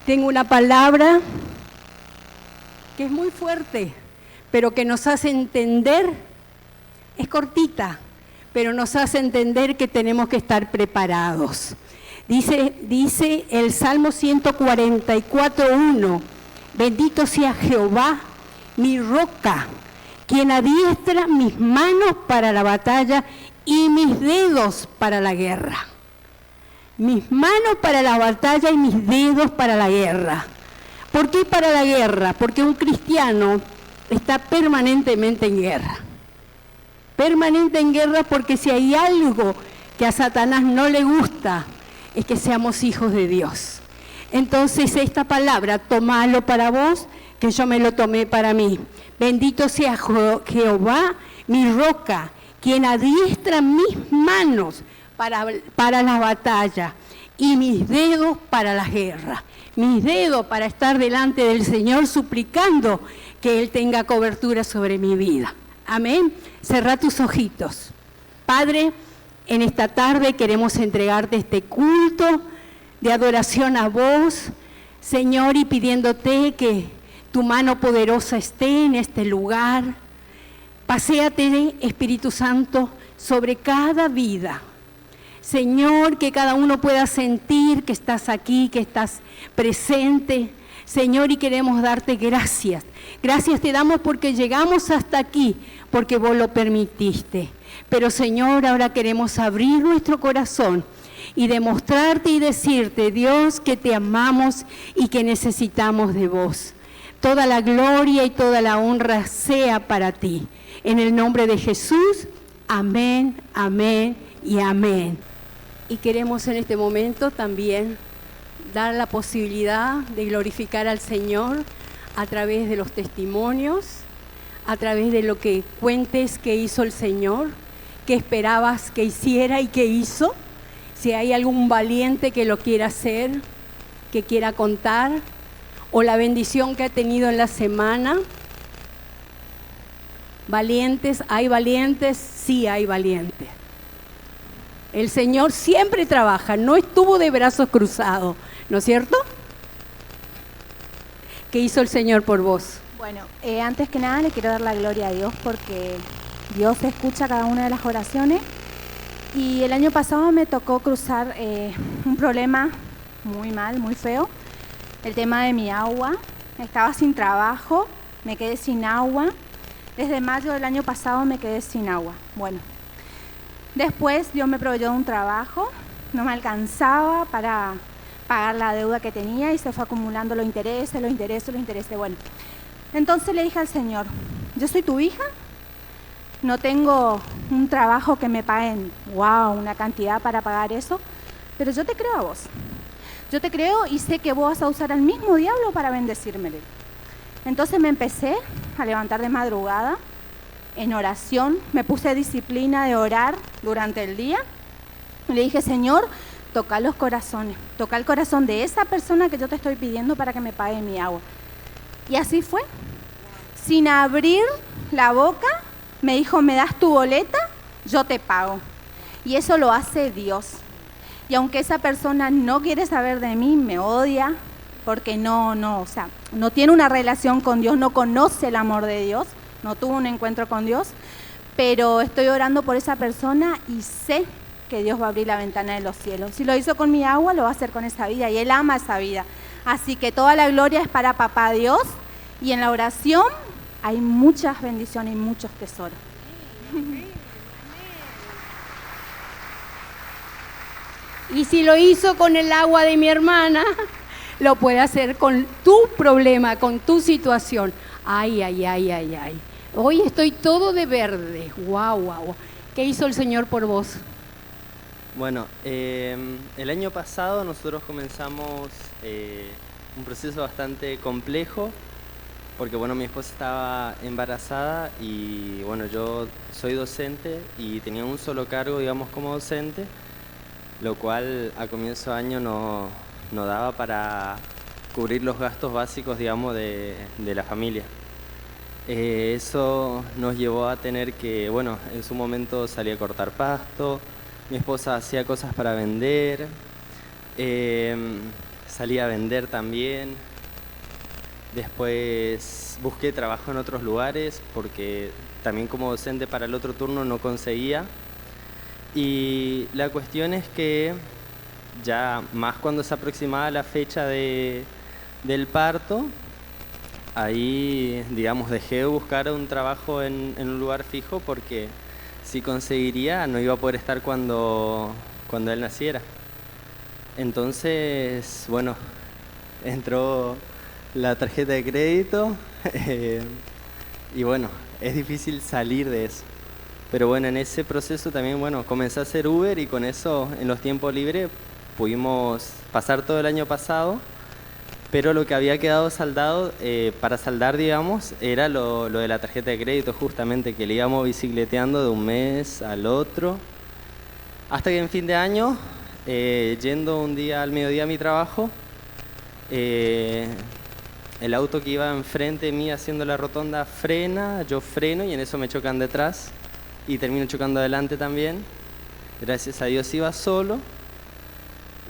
tengo una palabra que es muy fuerte, pero que nos hace entender, es cortita, pero nos hace entender que tenemos que estar preparados. Dice el Salmo 144:1, bendito sea Jehová, mi roca, quien adiestra mis manos para la batalla y mis dedos para la guerra. Mis manos para la batalla y mis dedos para la guerra. ¿Por qué para la guerra? Porque un cristiano está permanentemente en guerra. Permanente en guerra, porque si hay algo que a Satanás no le gusta, es que seamos hijos de Dios. Entonces esta palabra, tomalo para vos, que yo me lo tomé para mí. Bendito sea Jehová, mi roca, quien adiestra mis manos para la batalla y mis dedos para la guerra. Mis dedos para estar delante del Señor suplicando que Él tenga cobertura sobre mi vida. Amén. Cerrá tus ojitos. Padre, en esta tarde queremos entregarte este culto de adoración a vos, Señor, y pidiéndote que tu mano poderosa esté en este lugar. Paséate, Espíritu Santo, sobre cada vida. Señor, que cada uno pueda sentir que estás aquí, que estás presente. Señor, y queremos darte gracias. Gracias te damos porque llegamos hasta aquí, porque vos lo permitiste. Pero Señor, ahora queremos abrir nuestro corazón y demostrarte y decirte, Dios, que te amamos y que necesitamos de vos. Toda la gloria y toda la honra sea para ti. En el nombre de Jesús, amén, amén y amén. Y queremos en este momento también dar la posibilidad de glorificar al Señor a través de los testimonios, a través de lo que cuentes que hizo el Señor, que esperabas que hiciera y que hizo. Si hay algún valiente que lo quiera hacer, que quiera contar, o la bendición que ha tenido en la semana. Valientes, ¿hay valientes? Sí, hay valientes. El Señor siempre trabaja, no estuvo de brazos cruzados, ¿no es cierto? ¿Qué hizo el Señor por vos? Bueno, antes que nada le quiero dar la gloria a Dios porque Dios escucha cada una de las oraciones. Y el año pasado me tocó cruzar un problema muy mal, muy feo. El tema de mi agua. Estaba sin trabajo, me quedé sin agua. Desde mayo del año pasado me quedé sin agua. Bueno, después Dios me proveyó un trabajo, no me alcanzaba para pagar la deuda que tenía y se fue acumulando los intereses. Bueno, entonces le dije al Señor, yo soy tu hija, no tengo un trabajo que me paguen, una cantidad para pagar eso, pero yo te creo a vos. Yo te creo y sé que vos vas a usar al mismo diablo para bendecirme. Entonces me empecé a levantar de madrugada en oración, me puse disciplina de orar durante el día y le dije, Señor, toca los corazones, toca el corazón de esa persona que yo te estoy pidiendo para que me pague mi agua. Y así fue, sin abrir la boca, me dijo, ¿me das tu boleta? Yo te pago. Y eso lo hace Dios. Y aunque esa persona no quiere saber de mí, me odia, porque no tiene una relación con Dios, no conoce el amor de Dios, no tuvo un encuentro con Dios, pero estoy orando por esa persona y sé que Dios va a abrir la ventana de los cielos. Si lo hizo con mi agua, lo va a hacer con esa vida, y Él ama esa vida. Así que toda la gloria es para Papá Dios, y en la oración hay muchas bendiciones y muchos tesoros. Y si lo hizo con el agua de mi hermana, lo puede hacer con tu problema, con tu situación. Ay. Hoy estoy todo de verde. Wow. ¿Qué hizo el Señor por vos? Bueno, el año pasado nosotros comenzamos un proceso bastante complejo porque mi esposa estaba embarazada y yo soy docente y tenía un solo cargo, como docente, lo cual a comienzo de año no daba para cubrir los gastos básicos, de la familia. Eso nos llevó a tener que, en su momento salí a cortar pasto, mi esposa hacía cosas para vender, salí a vender también. Después busqué trabajo en otros lugares porque también como docente para el otro turno no conseguía. Y la cuestión es que ya más cuando se aproximaba la fecha del parto, ahí, digamos, dejé de buscar un trabajo en un lugar fijo porque si conseguiría no iba a poder estar cuando él naciera. Entonces, bueno, entró la tarjeta de crédito y bueno, es difícil salir de eso. Pero bueno, en ese proceso también, bueno, comencé a hacer Uber y con eso en los tiempos libres pudimos pasar todo el año pasado, pero lo que había quedado saldado, para saldar, digamos, era lo de la tarjeta de crédito justamente, que le íbamos bicicleteando de un mes al otro, hasta que en fin de año, yendo un día al mediodía a mi trabajo, el auto que iba enfrente de mí haciendo la rotonda frena, yo freno y en eso me chocan detrás y termino chocando adelante también. Gracias a Dios iba solo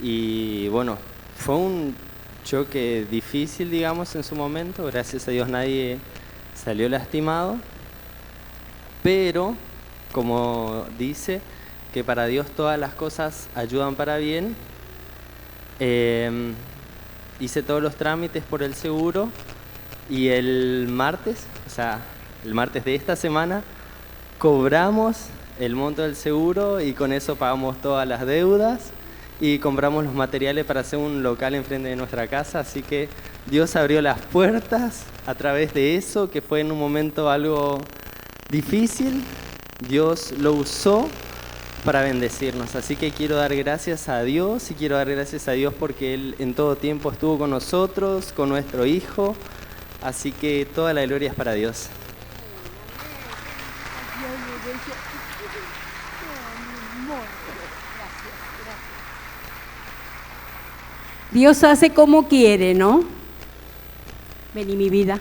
y bueno, fue un choque difícil, digamos, en su momento. Gracias a Dios nadie salió lastimado, pero como dice que para Dios todas las cosas ayudan para bien, hice todos los trámites por el seguro y el martes, o sea, el martes de esta semana, cobramos el monto del seguro y con eso pagamos todas las deudas y compramos los materiales para hacer un local enfrente de nuestra casa. Así que Dios abrió las puertas a través de eso, que fue en un momento algo difícil. Dios lo usó para bendecirnos. Así que quiero dar gracias a Dios y quiero dar gracias a Dios porque Él en todo tiempo estuvo con nosotros, con nuestro hijo. Así que toda la gloria es para Dios. Dios hace como quiere, ¿no? Vení, mi vida.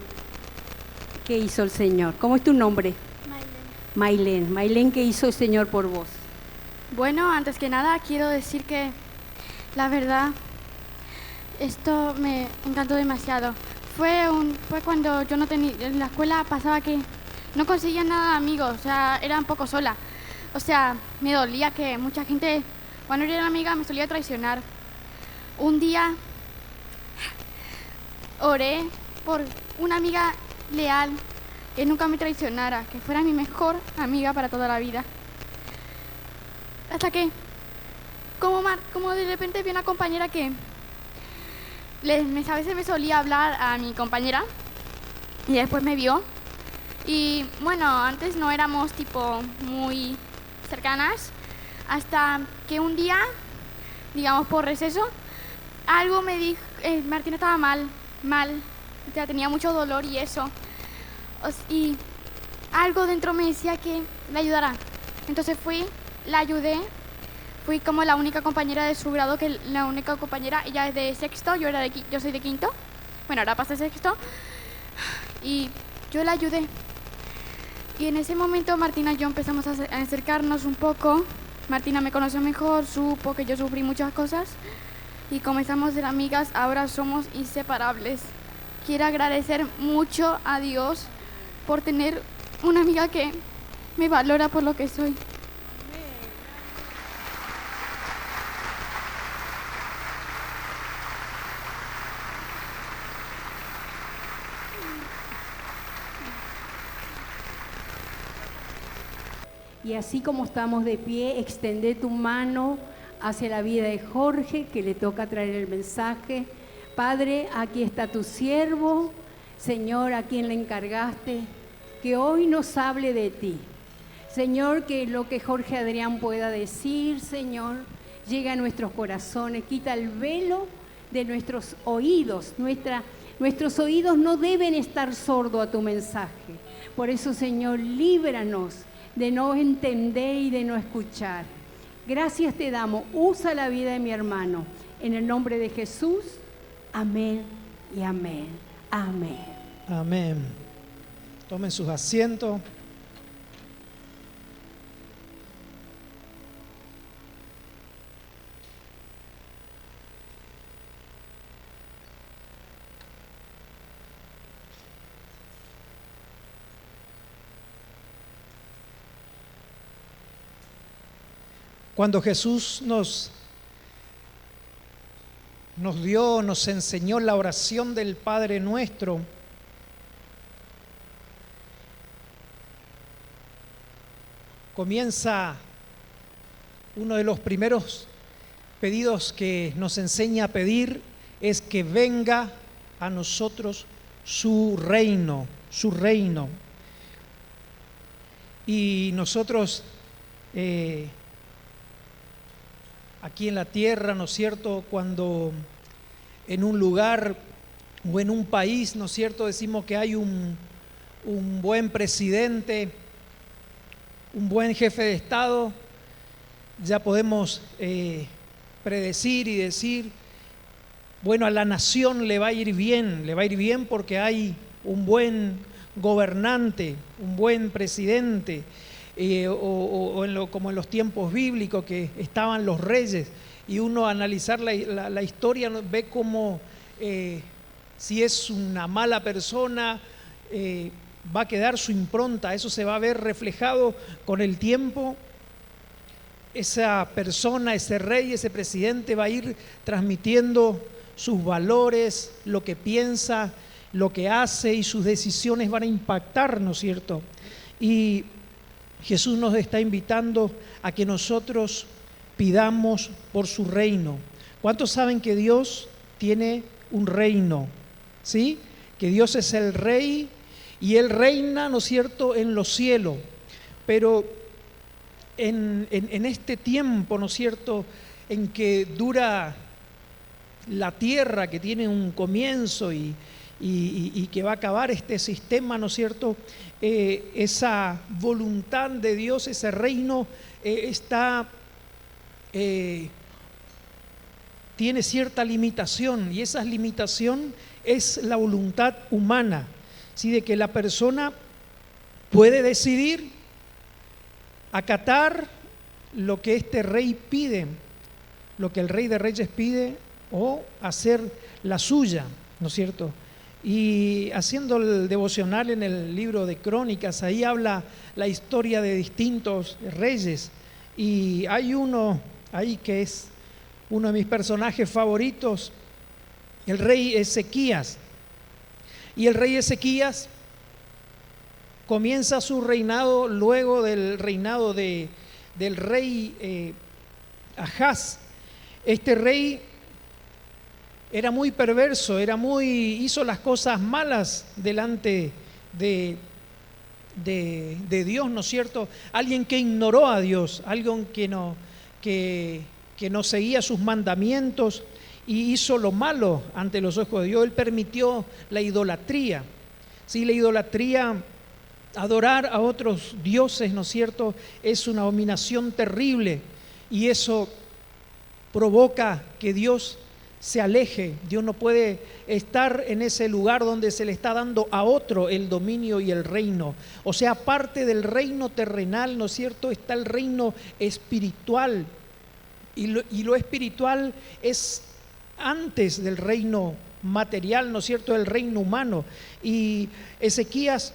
¿Qué hizo el Señor? ¿Cómo es tu nombre? Mailén. Mailén, ¿qué hizo el Señor por vos? Bueno, antes que nada quiero decir que la verdad esto me encantó demasiado. Fue cuando yo no tenía, en la escuela pasaba que no conseguía nada de amigos, o sea, era un poco sola. O sea, me dolía que mucha gente, cuando era amiga, me solía traicionar. Un día oré por una amiga leal que nunca me traicionara, que fuera mi mejor amiga para toda la vida. Hasta que, como de repente vi una compañera que a veces me solía hablar a mi compañera y después me vio. Y bueno, antes no éramos tipo muy cercanas, hasta que un día, digamos por receso, algo me dijo, Martina estaba mal, ya tenía mucho dolor y eso. Y algo dentro me decía que la ayudara. Entonces la ayudé, fui como la única compañera de su grado, la única compañera, ella es de sexto, yo soy de quinto, bueno, ahora pasé sexto, y yo la ayudé. Y en ese momento Martina y yo empezamos a acercarnos un poco. Martina me conoció mejor, supo que yo sufrí muchas cosas y comenzamos a ser amigas, ahora somos inseparables. Quiero agradecer mucho a Dios por tener una amiga que me valora por lo que soy. Y así como estamos de pie, extendé tu mano hacia la vida de Jorge, que le toca traer el mensaje. Padre, aquí está tu siervo, Señor, a quien le encargaste, que hoy nos hable de ti. Señor, que lo que Jorge Adrián pueda decir, Señor, llegue a nuestros corazones, quita el velo de nuestros oídos. Nuestros oídos no deben estar sordos a tu mensaje. Por eso, Señor, líbranos de no entender y de no escuchar. Gracias te damos. Usa la vida de mi hermano. En el nombre de Jesús. Amén y amén. Amén. Amén. Tomen sus asientos. Cuando Jesús nos enseñó la oración del Padre Nuestro, comienza uno de los primeros pedidos que nos enseña a pedir, es que venga a nosotros su reino, su reino. Y nosotros aquí en la tierra, ¿no es cierto?, cuando en un lugar o en un país, ¿no es cierto?, decimos que hay un buen presidente, un buen jefe de Estado, ya podemos predecir y decir, bueno, a la nación le va a ir bien porque hay un buen gobernante, un buen presidente, como en los tiempos bíblicos que estaban los reyes, y uno analizar la historia ve como si es una mala persona, va a quedar su impronta, eso se va a ver reflejado con el tiempo. Esa persona, ese rey, ese presidente va a ir transmitiendo sus valores, lo que piensa, lo que hace, y sus decisiones van a impactar, ¿no es cierto? Y Jesús nos está invitando a que nosotros pidamos por su reino. ¿Cuántos saben que Dios tiene un reino? ¿Sí? Que Dios es el rey y Él reina, ¿no es cierto?, en los cielos. Pero en este tiempo, ¿no es cierto?, en que dura la tierra, que tiene un comienzo y que va a acabar este sistema, ¿no es cierto?, esa voluntad de Dios, ese reino tiene cierta limitación, y esa limitación es la voluntad humana, ¿sí?, de que la persona puede decidir acatar lo que este rey pide, lo que el Rey de Reyes pide, o hacer la suya, ¿no es cierto? Y haciendo el devocional en el libro de Crónicas, ahí habla la historia de distintos reyes, y hay uno ahí que es uno de mis personajes favoritos, el rey Ezequías. Y el rey Ezequías comienza su reinado luego del reinado del rey Ahaz. Este rey era muy perverso, hizo las cosas malas delante de Dios, ¿no es cierto? Alguien que ignoró a Dios, alguien que no seguía sus mandamientos y hizo lo malo ante los ojos de Dios. Él permitió la idolatría. Sí, la idolatría, adorar a otros dioses, ¿no es cierto?, es una abominación terrible, y eso provoca que Dios se aleje. Dios no puede estar en ese lugar donde se le está dando a otro el dominio y el reino. O sea, aparte del reino terrenal, ¿no es cierto?, está el reino espiritual, y lo espiritual es antes del reino material, ¿no es cierto?, el reino humano. Y Ezequías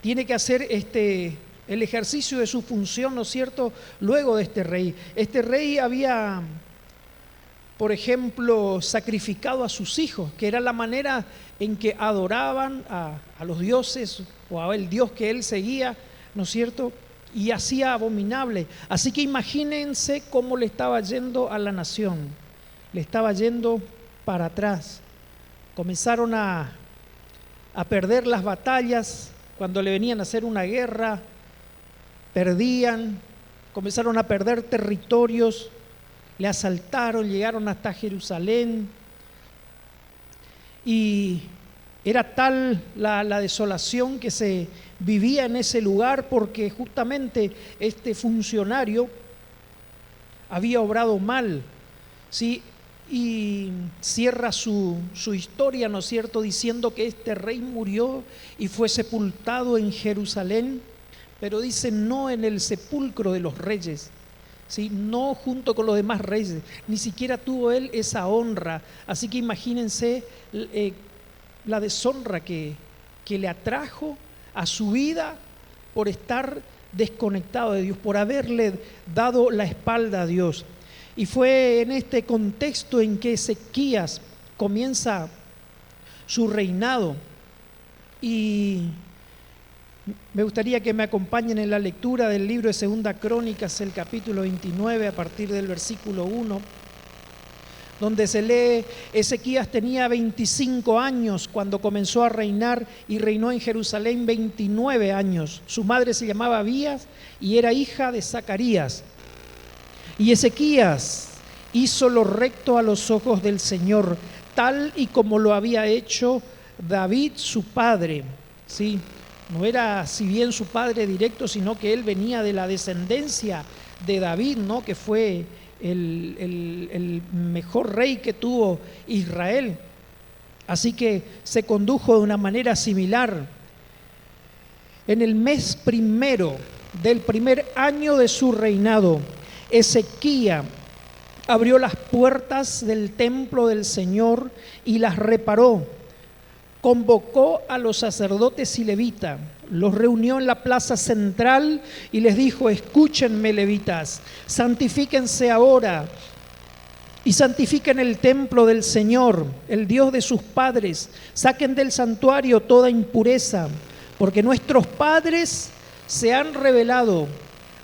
tiene que hacer el ejercicio de su función, ¿no es cierto?, luego de este rey. Este rey había, por ejemplo, sacrificado a sus hijos, que era la manera en que adoraban a los dioses o a el Dios que él seguía, ¿no es cierto?, y hacía abominable. Así que imagínense cómo le estaba yendo a la nación, le estaba yendo para atrás. Comenzaron a perder las batallas. Cuando le venían a hacer una guerra, perdían, comenzaron a perder territorios, le asaltaron, llegaron hasta Jerusalén, y era tal la desolación que se vivía en ese lugar, porque justamente este funcionario había obrado mal, ¿sí? Y cierra su historia, ¿no es cierto?, diciendo que este rey murió y fue sepultado en Jerusalén, pero dice no en el sepulcro de los reyes, ¿sí?, no junto con los demás reyes, ni siquiera tuvo él esa honra. Así que imagínense la deshonra que le atrajo a su vida por estar desconectado de Dios, por haberle dado la espalda a Dios. Y fue en este contexto en que Ezequías comienza su reinado. Y me gustaría que me acompañen en la lectura del libro de Segunda Crónicas, el capítulo 29, a partir del versículo 1, donde se lee: Ezequías tenía 25 años cuando comenzó a reinar y reinó en Jerusalén 29 años. Su madre se llamaba Abías y era hija de Zacarías. Y Ezequías hizo lo recto a los ojos del Señor, tal y como lo había hecho David su padre. ¿Sí? No era si bien su padre directo, sino que él venía de la descendencia de David, ¿no? Que fue el mejor rey que tuvo Israel. Así que se condujo de una manera similar. En el mes primero del primer año de su reinado, Ezequías abrió las puertas del templo del Señor y las reparó. Convocó a los sacerdotes y levitas, los reunió en la plaza central y les dijo: escúchenme, levitas, santifíquense ahora y santifiquen el templo del Señor, el Dios de sus padres. Saquen del santuario toda impureza, porque nuestros padres se han rebelado,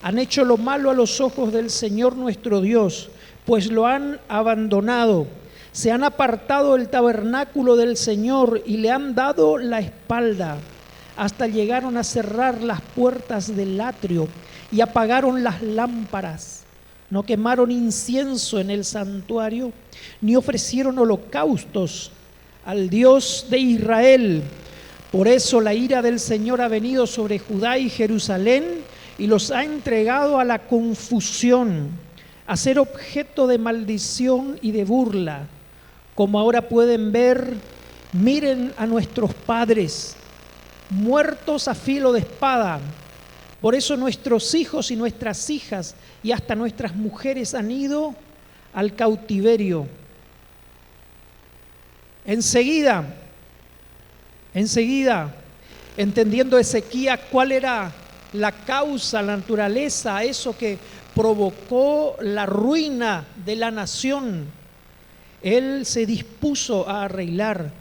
han hecho lo malo a los ojos del Señor nuestro Dios, pues lo han abandonado. Se han apartado del tabernáculo del Señor y le han dado la espalda. Hasta llegaron a cerrar las puertas del atrio y apagaron las lámparas. No quemaron incienso en el santuario, ni ofrecieron holocaustos al Dios de Israel. Por eso la ira del Señor ha venido sobre Judá y Jerusalén y los ha entregado a la confusión, a ser objeto de maldición y de burla. Como ahora pueden ver, miren a nuestros padres, muertos a filo de espada. Por eso nuestros hijos y nuestras hijas y hasta nuestras mujeres han ido al cautiverio. Enseguida, entendiendo Ezequías cuál era la causa, la naturaleza, eso que provocó la ruina de la nación, él se dispuso a arreglar.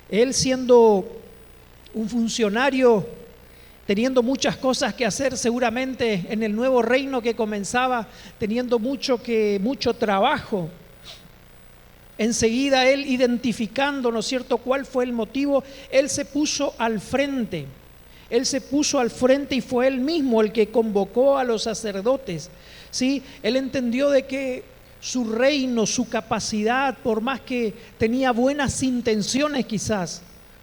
Él, siendo un funcionario, teniendo muchas cosas que hacer seguramente en el nuevo reino que comenzaba, teniendo mucho trabajo, enseguida él, identificando, ¿no es cierto?, cuál fue el motivo, él se puso al frente. Él se puso al frente y fue él mismo el que convocó a los sacerdotes. ¿Sí? Él entendió de que su reino, su capacidad, por más que tenía buenas intenciones quizás,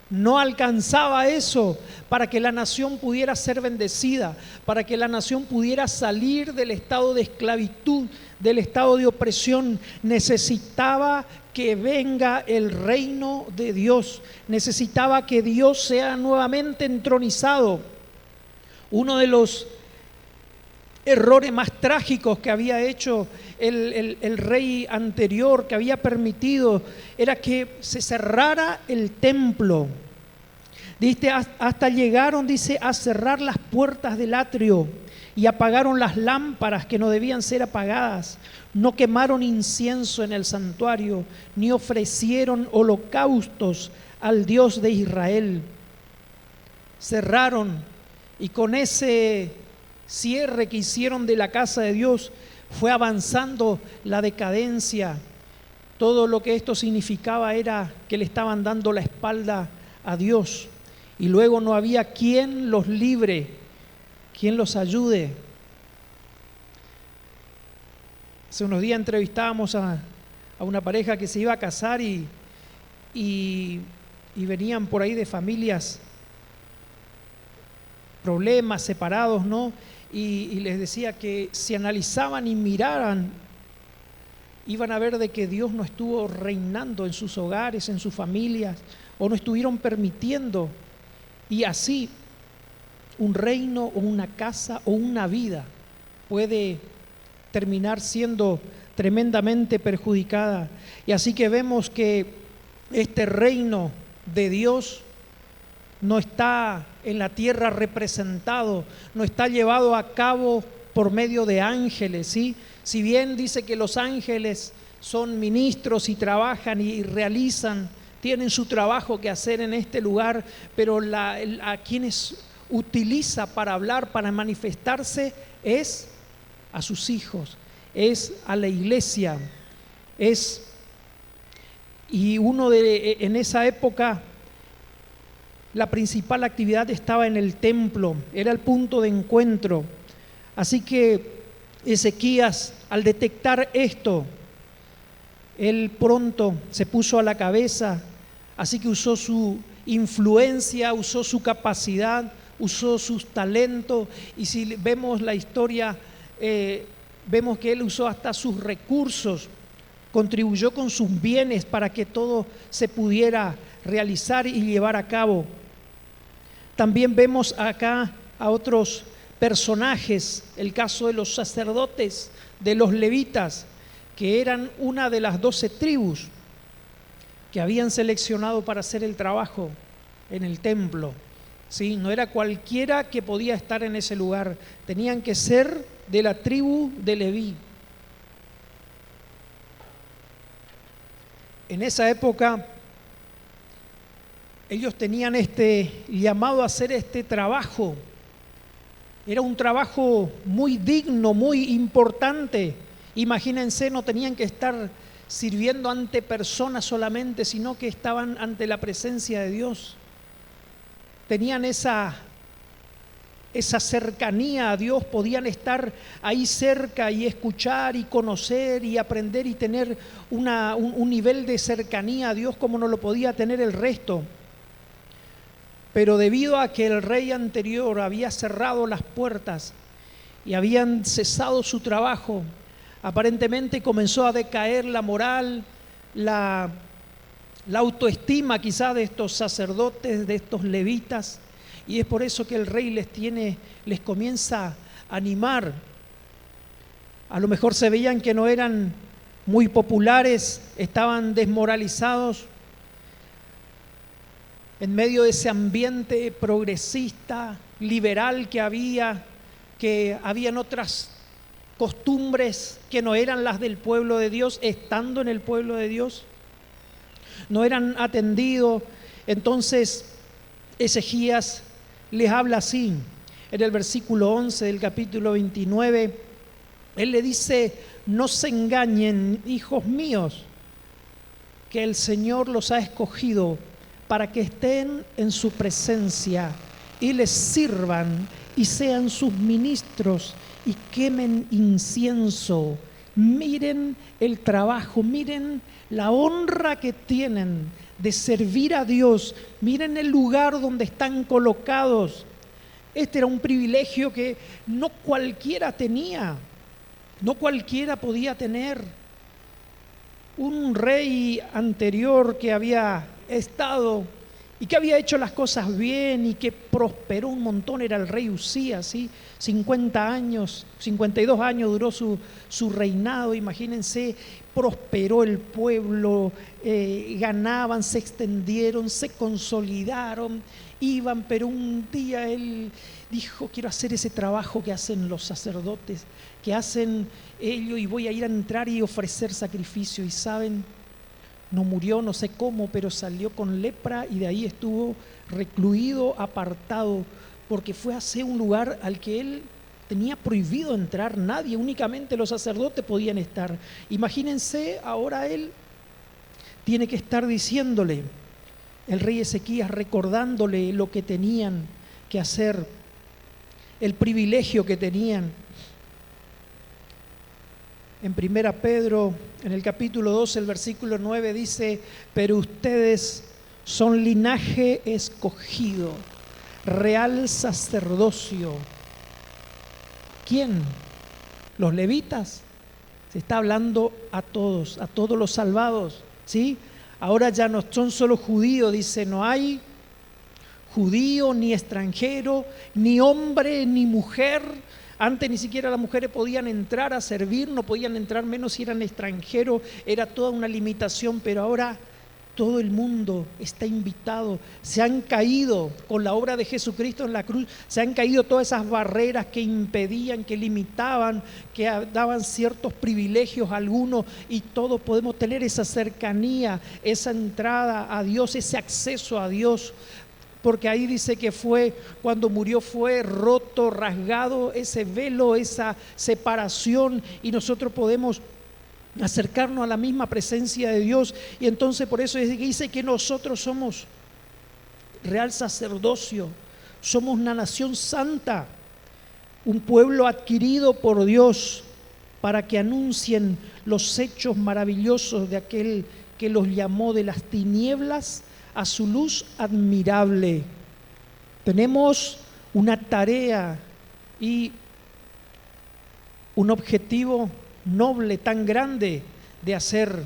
no alcanzaba eso para que la nación pudiera ser bendecida, para que la nación pudiera salir del estado de esclavitud, del estado de opresión. Necesitaba que venga el reino de Dios, necesitaba que Dios sea nuevamente entronizado. Uno de los errores más trágicos que había hecho el rey anterior, que había permitido, era que se cerrara el templo. Dice, hasta llegaron, dice, a cerrar las puertas del atrio y apagaron las lámparas que no debían ser apagadas. No quemaron incienso en el santuario, ni ofrecieron holocaustos al Dios de Israel. Cerraron, y con ese cierre que hicieron de la casa de Dios fue avanzando la decadencia. Todo lo que esto significaba era que le estaban dando la espalda a Dios, y luego no había quien los libre, quien los ayude. Hace unos días entrevistábamos a una pareja que se iba a casar y venían por ahí de familias, problemas, separados, ¿no? Y les decía que si analizaban y miraran, iban a ver de que Dios no estuvo reinando en sus hogares, en sus familias, o no estuvieron permitiendo. Y así un reino o una casa o una vida puede terminar siendo tremendamente perjudicada. Y así que vemos que este reino de Dios no está en la tierra representado, no está llevado a cabo por medio de ángeles, ¿sí? Si bien dice que los ángeles son ministros y trabajan y realizan, tienen su trabajo que hacer en este lugar, pero a quienes utiliza para hablar, para manifestarse, es a sus hijos, es a la iglesia, y en esa época la principal actividad estaba en el templo, era el punto de encuentro. Así que Ezequías, al detectar esto, él pronto se puso a la cabeza, así que usó su influencia, usó su capacidad, usó sus talentos, y si vemos la historia, vemos que él usó hasta sus recursos, contribuyó con sus bienes para que todo se pudiera realizar y llevar a cabo. También vemos acá a otros personajes, el caso de los sacerdotes, de los levitas, que eran una de las 12 tribus que habían seleccionado para hacer el trabajo en el templo. ¿Sí? No era cualquiera que podía estar en ese lugar, tenían que ser de la tribu de Leví. En esa época ellos tenían este llamado a hacer este trabajo. Era un trabajo muy digno, muy importante. Imagínense, no tenían que estar sirviendo ante personas solamente, sino que estaban ante la presencia de Dios. Tenían esa cercanía a Dios, podían estar ahí cerca y escuchar y conocer y aprender y tener un nivel de cercanía a Dios como no lo podía tener el resto. Pero debido a que el rey anterior había cerrado las puertas y habían cesado su trabajo, aparentemente comenzó a decaer la moral, la autoestima quizá de estos sacerdotes, de estos levitas, y es por eso que el rey les comienza a animar. A lo mejor se veían que no eran muy populares, estaban desmoralizados. En medio de ese ambiente progresista, liberal que habían otras costumbres que no eran las del pueblo de Dios, estando en el pueblo de Dios, no eran atendidos. Entonces Ezequías les habla así, en el versículo 11 del capítulo 29, él le dice: no se engañen, hijos míos, que el Señor los ha escogido para que estén en su presencia y les sirvan y sean sus ministros y quemen incienso. Miren el trabajo, miren la honra que tienen de servir a Dios, miren el lugar donde están colocados. Este era un privilegio que no cualquiera tenía, no cualquiera podía tener. Un rey anterior que había estado y que había hecho las cosas bien y que prosperó un montón era el rey Usías, ¿sí? 52 años duró su reinado, imagínense, prosperó el pueblo, ganaban, se extendieron, se consolidaron, iban, pero un día él dijo: quiero hacer ese trabajo que hacen los sacerdotes, que hacen ellos, y voy a ir a entrar y ofrecer sacrificio. Y saben, no murió, no sé cómo, pero salió con lepra y de ahí estuvo recluido, apartado, porque fue hacia un lugar al que él tenía prohibido entrar nadie, únicamente los sacerdotes podían estar. Imagínense, ahora él tiene que estar diciéndole, el rey Ezequías, recordándole lo que tenían que hacer, el privilegio que tenían. En 1 Pedro, en el capítulo 12, el versículo 9 dice: pero ustedes son linaje escogido, real sacerdocio. ¿Quién? Los levitas. Se está hablando a todos los salvados, ¿sí? Ahora ya no son solo judíos, dice, no hay judío ni extranjero, ni hombre ni mujer. Antes ni siquiera las mujeres podían entrar a servir, no podían entrar menos si eran extranjeros, era toda una limitación, pero ahora todo el mundo está invitado. Se han caído con la obra de Jesucristo en la cruz, se han caído todas esas barreras que impedían, que limitaban, que daban ciertos privilegios a algunos, y todos podemos tener esa cercanía, esa entrada a Dios, ese acceso a Dios. Porque ahí dice que fue, cuando murió fue roto, rasgado ese velo, esa separación, y nosotros podemos acercarnos a la misma presencia de Dios. Y entonces por eso dice que nosotros somos real sacerdocio, somos una nación santa, un pueblo adquirido por Dios, para que anuncien los hechos maravillosos de aquel que los llamó de las tinieblas a su luz admirable. Tenemos una tarea y un objetivo noble, tan grande de hacer.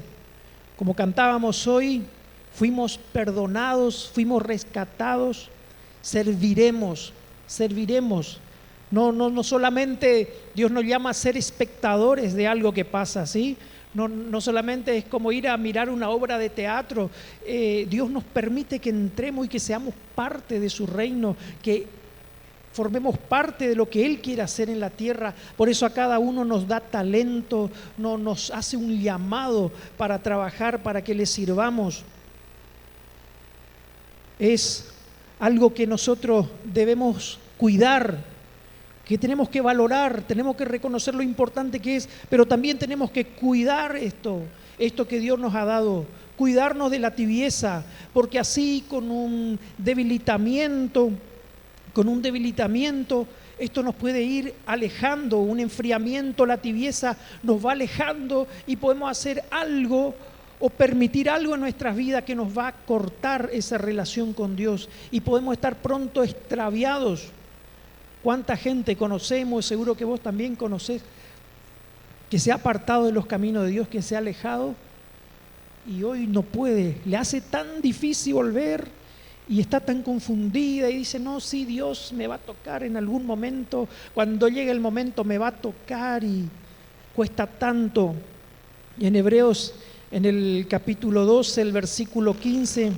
Como cantábamos hoy, fuimos perdonados, fuimos rescatados, serviremos. No solamente Dios nos llama a ser espectadores de algo que pasa, ¿sí? No solamente es como ir a mirar una obra de teatro. Dios nos permite que entremos y que seamos parte de su reino, que formemos parte de lo que Él quiere hacer en la tierra. Por eso a cada uno nos da talento, nos hace un llamado para trabajar, para que le sirvamos. Es algo que nosotros debemos cuidar, que tenemos que valorar, tenemos que reconocer lo importante que es, pero también tenemos que cuidar esto que Dios nos ha dado, cuidarnos de la tibieza, porque así con un debilitamiento, esto nos puede ir alejando, un enfriamiento, la tibieza nos va alejando, y podemos hacer algo o permitir algo en nuestras vidas que nos va a cortar esa relación con Dios, y podemos estar pronto extraviados. ¿Cuánta gente conocemos? Seguro que vos también conocés, que se ha apartado de los caminos de Dios, que se ha alejado y hoy no puede, le hace tan difícil volver y está tan confundida y dice, no, sí, Dios me va a tocar en algún momento, cuando llegue el momento me va a tocar, y cuesta tanto. Y en Hebreos, en el capítulo 12, el versículo 15,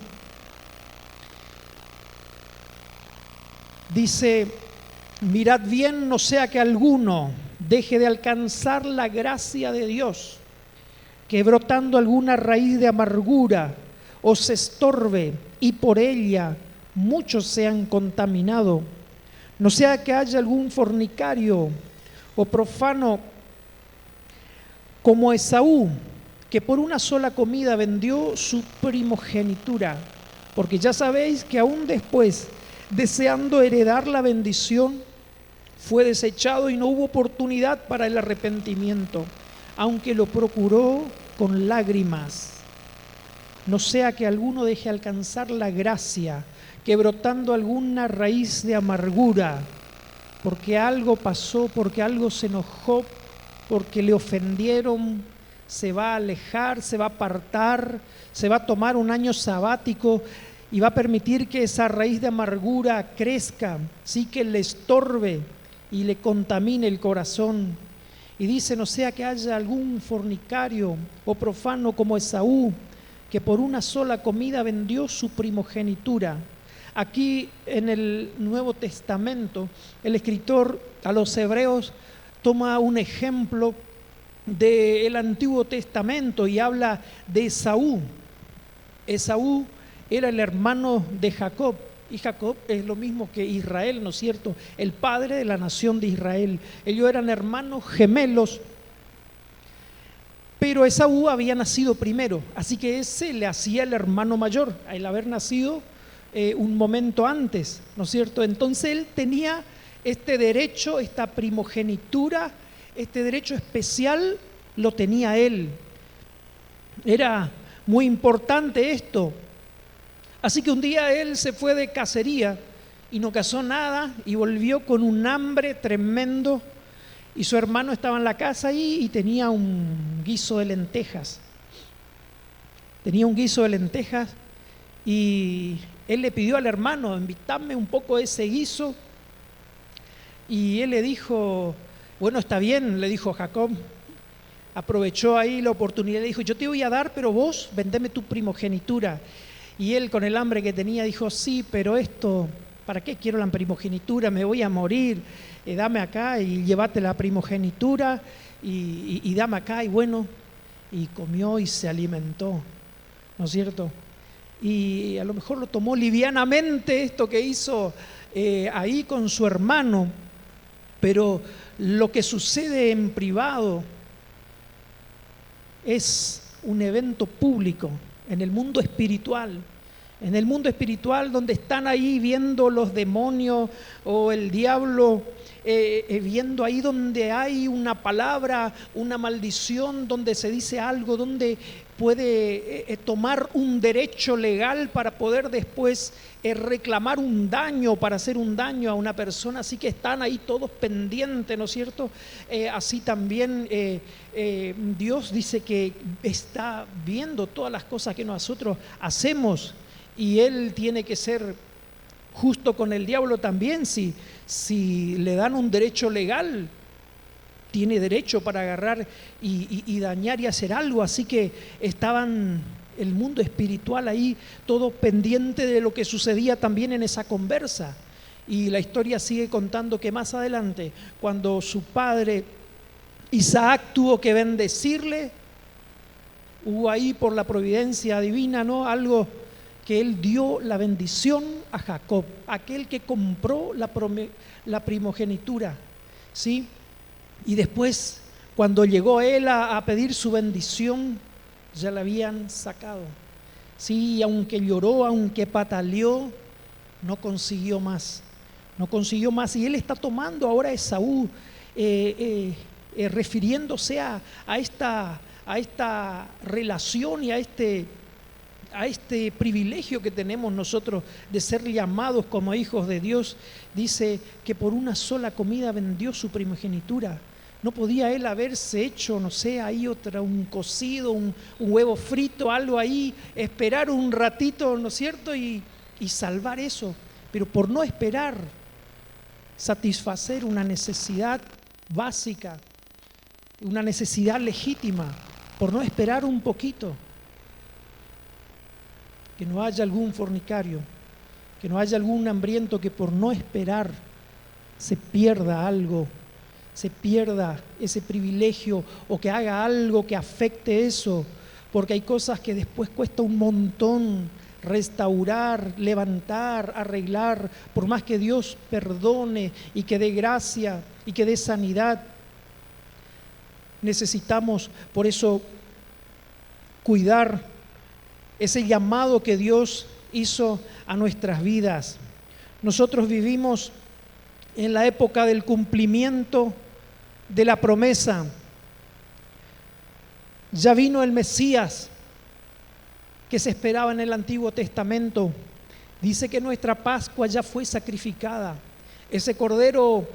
dice: mirad bien, no sea que alguno deje de alcanzar la gracia de Dios, que brotando alguna raíz de amargura os estorbe, y por ella muchos sean contaminados. No sea que haya algún fornicario o profano como Esaú, que por una sola comida vendió su primogenitura, porque ya sabéis que aún después, deseando heredar la bendición, fue desechado y no hubo oportunidad para el arrepentimiento, aunque lo procuró con lágrimas. No sea que alguno deje alcanzar la gracia, que brotando alguna raíz de amargura, porque algo pasó, porque algo se enojó, porque le ofendieron, se va a alejar, se va a apartar, se va a tomar un año sabático y va a permitir que esa raíz de amargura crezca, sí, que le estorbe y le contamine el corazón. Y dice, no sea que haya algún fornicario o profano como Esaú, que por una sola comida vendió su primogenitura. Aquí en el Nuevo Testamento, el escritor a los hebreos toma un ejemplo del Antiguo Testamento y habla de Esaú. Esaú era el hermano de Jacob, y Jacob es lo mismo que Israel, ¿no es cierto? El padre de la nación de Israel. Ellos eran hermanos gemelos, pero Esaú había nacido primero, así que ese le hacía el hermano mayor, al haber nacido un momento antes, ¿no es cierto? Entonces él tenía este derecho, esta primogenitura, este derecho especial lo tenía él. Era muy importante esto. Así que un día él se fue de cacería y no cazó nada y volvió con un hambre tremendo, y su hermano estaba en la casa ahí y tenía un guiso de lentejas. Y él le pidió al hermano, invítame un poco de ese guiso, y él le dijo, bueno, está bien, le dijo Jacob, aprovechó ahí la oportunidad y le dijo, yo te voy a dar, pero vos vendeme tu primogenitura. Y él, con el hambre que tenía, dijo, sí, pero esto, ¿para qué quiero la primogenitura? Me voy a morir, dame acá y llévate la primogenitura y dame acá. Y bueno, y comió y se alimentó, ¿no es cierto? Y a lo mejor lo tomó livianamente esto que hizo ahí con su hermano, pero lo que sucede en privado es un evento público en el mundo espiritual. En el mundo espiritual, donde están ahí viendo los demonios o el diablo, viendo ahí donde hay una palabra, una maldición, donde se dice algo, donde puede tomar un derecho legal para poder después reclamar un daño, para hacer un daño a una persona. Así que están ahí todos pendientes, ¿no es cierto? Así también Dios dice que está viendo todas las cosas que nosotros hacemos. Y Él tiene que ser justo con el diablo también. Si le dan un derecho legal, tiene derecho para agarrar y dañar y hacer algo. Así que estaban el mundo espiritual ahí, todo pendiente de lo que sucedía también en esa conversa. Y la historia sigue contando que más adelante, cuando su padre Isaac tuvo que bendecirle, hubo ahí por la providencia divina, ¿no?, algo que él dio la bendición a Jacob, aquel que compró la primogenitura, ¿sí? Y después, cuando llegó él a pedir su bendición, ya la habían sacado, ¿sí? Y aunque lloró, aunque pataleó, no consiguió más, y él está tomando ahora a Esaú, refiriéndose a esta relación y a este privilegio que tenemos nosotros de ser llamados como hijos de Dios. Dice que por una sola comida vendió su primogenitura. No podía él haberse hecho, no sé, ahí un cocido, un huevo frito, algo ahí, esperar un ratito, ¿no es cierto? Y salvar eso. Pero por no esperar satisfacer una necesidad básica, una necesidad legítima, por no esperar un poquito, que no haya algún fornicario, que no haya algún hambriento que por no esperar se pierda algo, se pierda ese privilegio o que haga algo que afecte eso, porque hay cosas que después cuesta un montón restaurar, levantar, arreglar, por más que Dios perdone y que dé gracia y que dé sanidad. Necesitamos por eso cuidar ese llamado que Dios hizo a nuestras vidas. Nosotros vivimos en la época del cumplimiento de la promesa. Ya vino el Mesías que se esperaba en el Antiguo Testamento. Dice que nuestra Pascua ya fue sacrificada. Ese cordero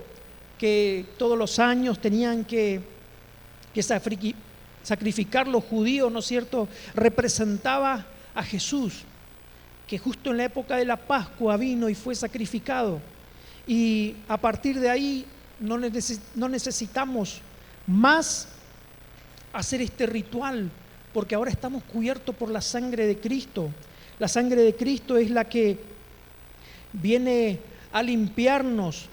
que todos los años tenían que sacrificar los judíos, ¿no es cierto?, representaba a Jesús, que justo en la época de la Pascua vino y fue sacrificado. Y a partir de ahí no necesitamos más hacer este ritual, porque ahora estamos cubiertos por la sangre de Cristo. La sangre de Cristo es la que viene a limpiarnos.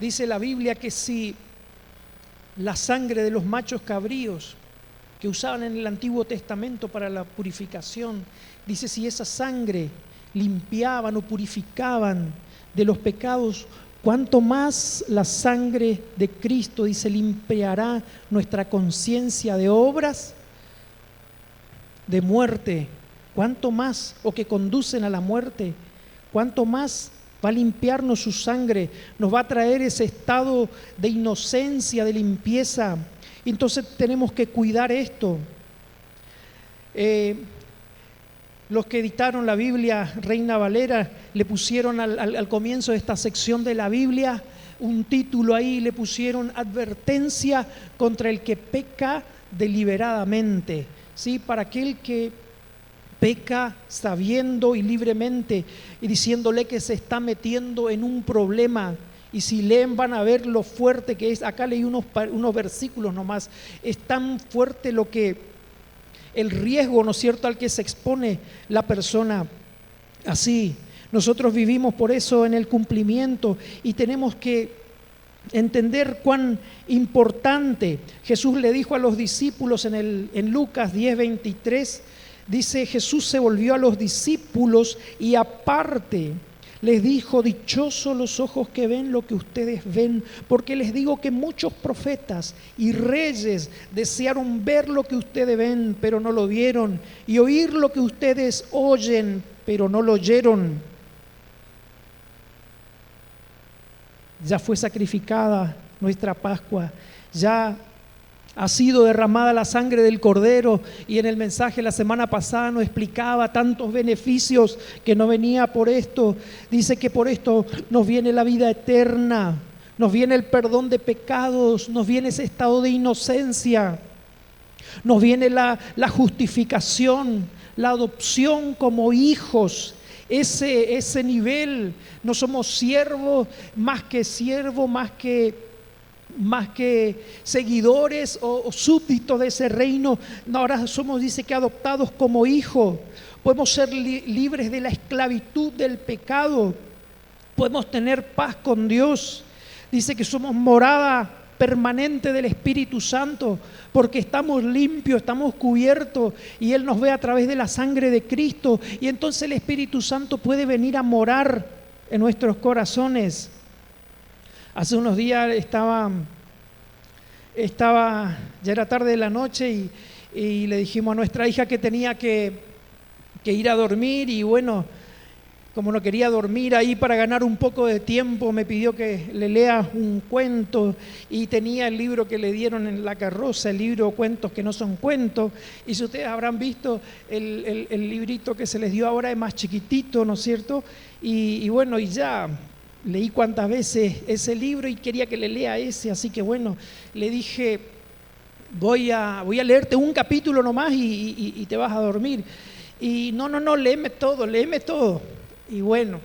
Dice la Biblia que si la sangre de los machos cabríos que usaban en el Antiguo Testamento para la purificación, dice, si esa sangre limpiaban o purificaban de los pecados, cuánto más la sangre de Cristo, dice, limpiará nuestra conciencia de obras de muerte, cuánto más, o que conducen a la muerte, cuánto más va a limpiarnos su sangre, nos va a traer ese estado de inocencia, de limpieza. Entonces tenemos que cuidar esto. Los que editaron la Biblia Reina Valera le pusieron al comienzo de esta sección de la Biblia un título ahí, le pusieron advertencia contra el que peca deliberadamente, ¿sí? Para aquel que peca sabiendo y libremente y diciéndole que se está metiendo en un problema Y si leen van a ver lo fuerte que es. Acá leí unos versículos nomás. Es tan fuerte lo que el riesgo, ¿no es cierto?, al que se expone la persona así. Nosotros vivimos por eso en el cumplimiento y tenemos que entender cuán importante. Jesús le dijo a los discípulos en Lucas 10:23, dice: Jesús se volvió a los discípulos y aparte les dijo: dichosos los ojos que ven lo que ustedes ven, porque les digo que muchos profetas y reyes desearon ver lo que ustedes ven, pero no lo vieron, y oír lo que ustedes oyen, pero no lo oyeron. Ya fue sacrificada nuestra Pascua, ya ha sido derramada la sangre del Cordero, y en el mensaje la semana pasada nos explicaba tantos beneficios que no venía por esto. Dice que por esto nos viene la vida eterna, nos viene el perdón de pecados, nos viene ese estado de inocencia, nos viene la justificación, la adopción como hijos. Ese nivel, no somos siervos, más que seguidores o súbditos de ese reino. No, ahora somos, dice, que adoptados como hijos. Podemos ser libres de la esclavitud del pecado, podemos tener paz con Dios. Dice que somos morada permanente del Espíritu Santo, porque estamos limpios, estamos cubiertos, y Él nos ve a través de la sangre de Cristo, y entonces el Espíritu Santo puede venir a morar en nuestros corazones. Hace unos días estaba, ya era tarde de la noche, y le dijimos a nuestra hija que tenía que ir a dormir, y bueno, como no quería dormir ahí, para ganar un poco de tiempo, me pidió que le lea un cuento, y tenía el libro que le dieron en la carroza, el libro Cuentos que no son cuentos, y si ustedes habrán visto el librito que se les dio ahora, es más chiquitito, ¿no es cierto? Y bueno, y ya leí cuántas veces ese libro y quería que le lea ese, así que bueno, le dije: voy a leerte un capítulo nomás y te vas a dormir. Y no, léeme todo. Y bueno,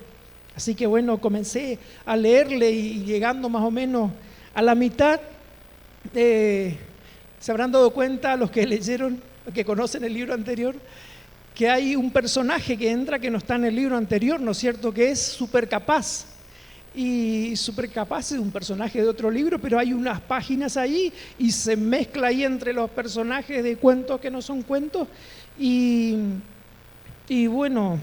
así que bueno, comencé a leerle, y llegando más o menos a la mitad, se habrán dado cuenta los que leyeron, los que conocen el libro anterior, que hay un personaje que entra que no está en el libro anterior, ¿no es cierto?, que es Supercapaz. Y Supercapaz es un personaje de otro libro, pero hay unas páginas ahí y se mezcla ahí entre los personajes de cuentos que no son cuentos. Y bueno,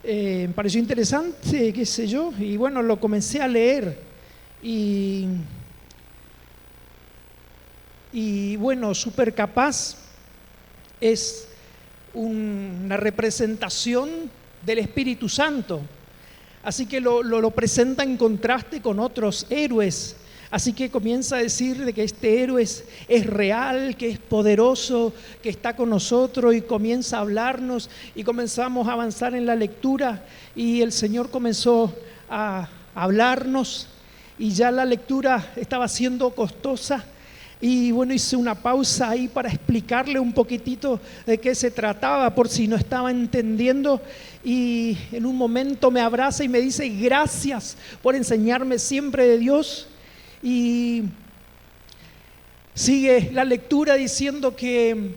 me pareció interesante, qué sé yo, y bueno, lo comencé a leer. Y bueno, Supercapaz es una representación del Espíritu Santo. Así que lo presenta en contraste con otros héroes. Así que comienza a decir de que este héroe es real, que es poderoso, que está con nosotros, y comienza a hablarnos, y comenzamos a avanzar en la lectura, y el Señor comenzó a hablarnos, y ya la lectura estaba siendo costosa. Y bueno, hice una pausa ahí para explicarle un poquitito de qué se trataba, por si no estaba entendiendo, y en un momento me abraza y me dice: gracias por enseñarme siempre de Dios. Y sigue la lectura diciendo que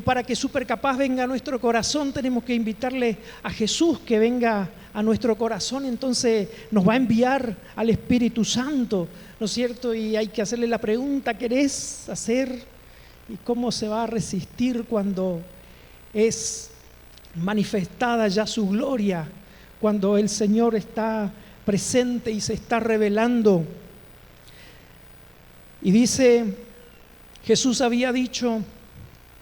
para que Supercapaz venga a nuestro corazón tenemos que invitarle a Jesús que venga a nuestro corazón. Entonces nos va a enviar al Espíritu Santo, ¿no es cierto? Y hay que hacerle la pregunta: ¿querés hacer? ¿Y cómo se va a resistir cuando es manifestada ya su gloria? Cuando el Señor está presente y se está revelando. Y dice, Jesús había dicho: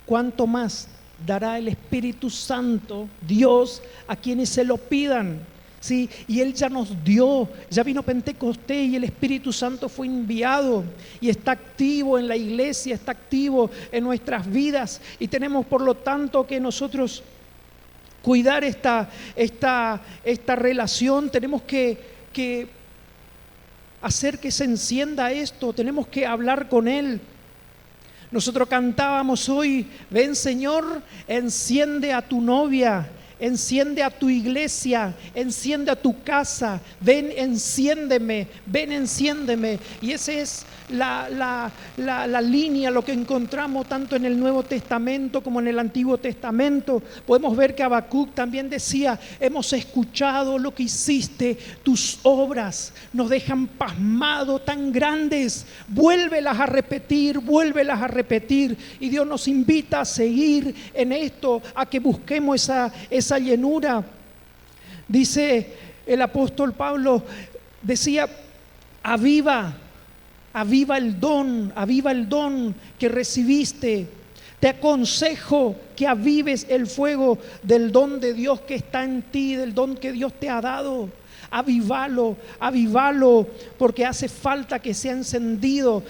¿cuánto más dará el Espíritu Santo, Dios, a quienes se lo pidan? ¿Sí? Y Él ya nos dio, ya vino Pentecostés y el Espíritu Santo fue enviado y está activo en la iglesia, está activo en nuestras vidas, y tenemos por lo tanto que nosotros cuidar esta relación. Tenemos que hacer que se encienda esto, tenemos que hablar con Él. Nosotros cantábamos hoy: ven Señor, enciende a tu novia, enciende a tu iglesia, enciende a tu casa, ven, enciéndeme, ven, enciéndeme. Y esa es la línea, lo que encontramos tanto en el Nuevo Testamento como en el Antiguo Testamento. Podemos ver que Habacuc también decía: hemos escuchado lo que hiciste, tus obras nos dejan pasmados, tan grandes, vuélvelas a repetir, vuélvelas a repetir. Y Dios nos invita a seguir en esto, a que busquemos esa llenura. Dice el apóstol Pablo, decía: aviva el don que recibiste. Te aconsejo que avives el fuego del don de Dios que está en ti, del don que Dios te ha dado. Avívalo, porque hace falta que sea encendido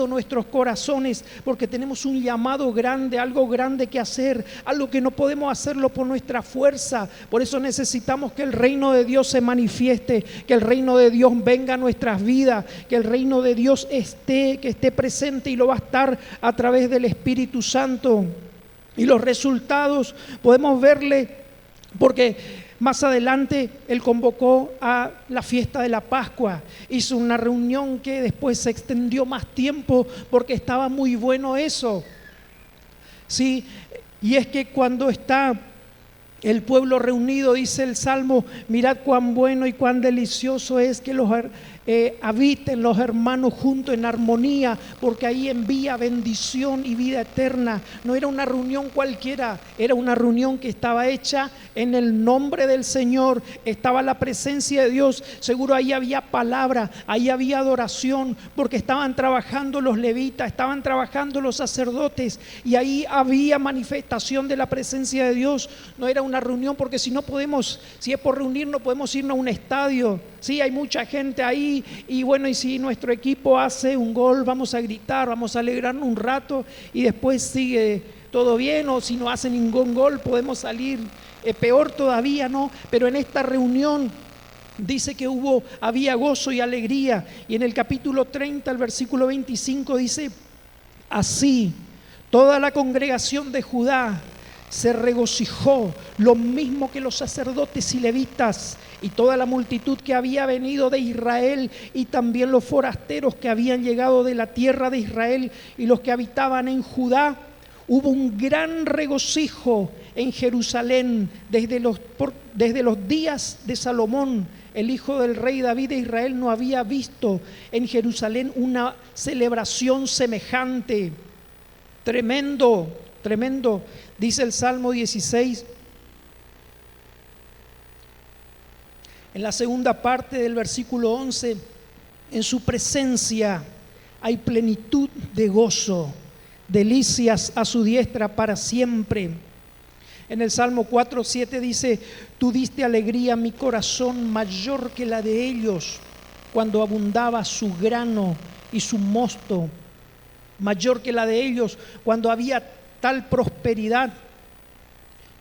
nuestros corazones, porque tenemos un llamado grande, algo grande que hacer, algo que no podemos hacerlo por nuestra fuerza. Por eso necesitamos que el reino de Dios se manifieste, que el reino de Dios venga a nuestras vidas, que el reino de Dios que esté presente, y lo va a estar a través del Espíritu Santo. Y los resultados podemos verle, porque más adelante Él convocó a la fiesta de la Pascua. Hizo una reunión que después se extendió más tiempo porque estaba muy bueno eso. Sí, y es que cuando está el pueblo reunido, dice el Salmo: mirad cuán bueno y cuán delicioso es que habiten los hermanos juntos en armonía, porque ahí envía bendición y vida eterna. No era una reunión cualquiera, era una reunión que estaba hecha en el nombre del Señor. Estaba la presencia de Dios. Seguro ahí había palabra, ahí había adoración, porque estaban trabajando los levitas, estaban trabajando los sacerdotes, y ahí había manifestación de la presencia de Dios. No era una reunión, porque si es por reunir, no podemos irnos a un estadio. Sí, hay mucha gente ahí, y bueno, y si nuestro equipo hace un gol, vamos a gritar, vamos a alegrarnos un rato, y después sigue todo bien. O si no hace ningún gol, podemos salir peor todavía, ¿no? Pero en esta reunión dice que había gozo y alegría. Y en el capítulo 30, el versículo 25 dice: así toda la congregación de Judá se regocijó, lo mismo que los sacerdotes y levitas, y toda la multitud que había venido de Israel, y también los forasteros que habían llegado de la tierra de Israel, y los que habitaban en Judá. Hubo un gran regocijo en Jerusalén desde los días de Salomón, el hijo del rey David de Israel. No había visto en Jerusalén una celebración semejante. Tremendo. Dice el Salmo 16, en la segunda parte del versículo 11: en su presencia hay plenitud de gozo, delicias a su diestra para siempre. En el Salmo 4:7 dice: tú diste alegría a mi corazón mayor que la de ellos, cuando abundaba su grano y su mosto, mayor que la de ellos cuando había tal prosperidad.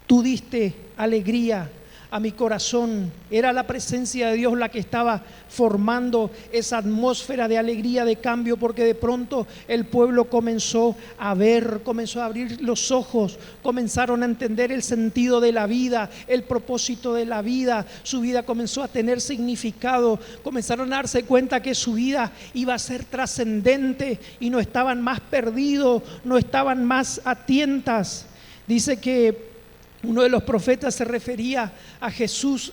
Tú diste alegría a mi corazón. Era la presencia de Dios la que estaba formando esa atmósfera de alegría, de cambio, porque de pronto el pueblo comenzó a ver, comenzó a abrir los ojos, comenzaron a entender el sentido de la vida, el propósito de la vida. Su vida comenzó a tener significado, comenzaron a darse cuenta que su vida iba a ser trascendente, y no estaban más perdidos, no estaban más a tientas. Dice que uno de los profetas se refería a Jesús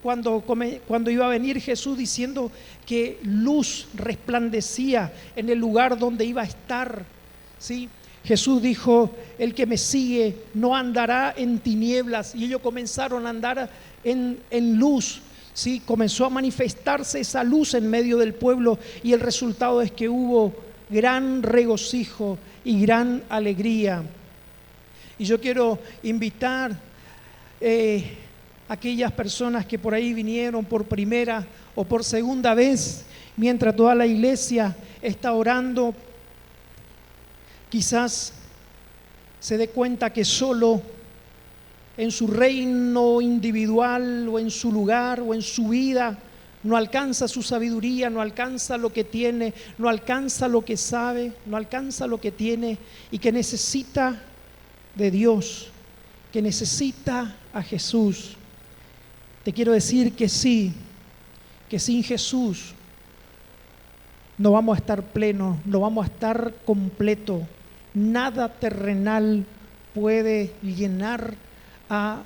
cuando iba a venir Jesús, diciendo que luz resplandecía en el lugar donde iba a estar. ¿Sí? Jesús dijo: el que me sigue no andará en tinieblas. Y ellos comenzaron a andar en luz. ¿Sí? Comenzó a manifestarse esa luz en medio del pueblo, y el resultado es que hubo gran regocijo y gran alegría. Y yo quiero invitar a aquellas personas que por ahí vinieron por primera o por segunda vez, mientras toda la iglesia está orando, quizás se dé cuenta que solo en su reino individual, o en su lugar, o en su vida, no alcanza su sabiduría, no alcanza lo que tiene, no alcanza lo que sabe, no alcanza lo que tiene, y que necesita de Dios, que necesita a Jesús, te quiero decir que sí, que sin Jesús no vamos a estar plenos, no vamos a estar completos. Nada terrenal puede llenar a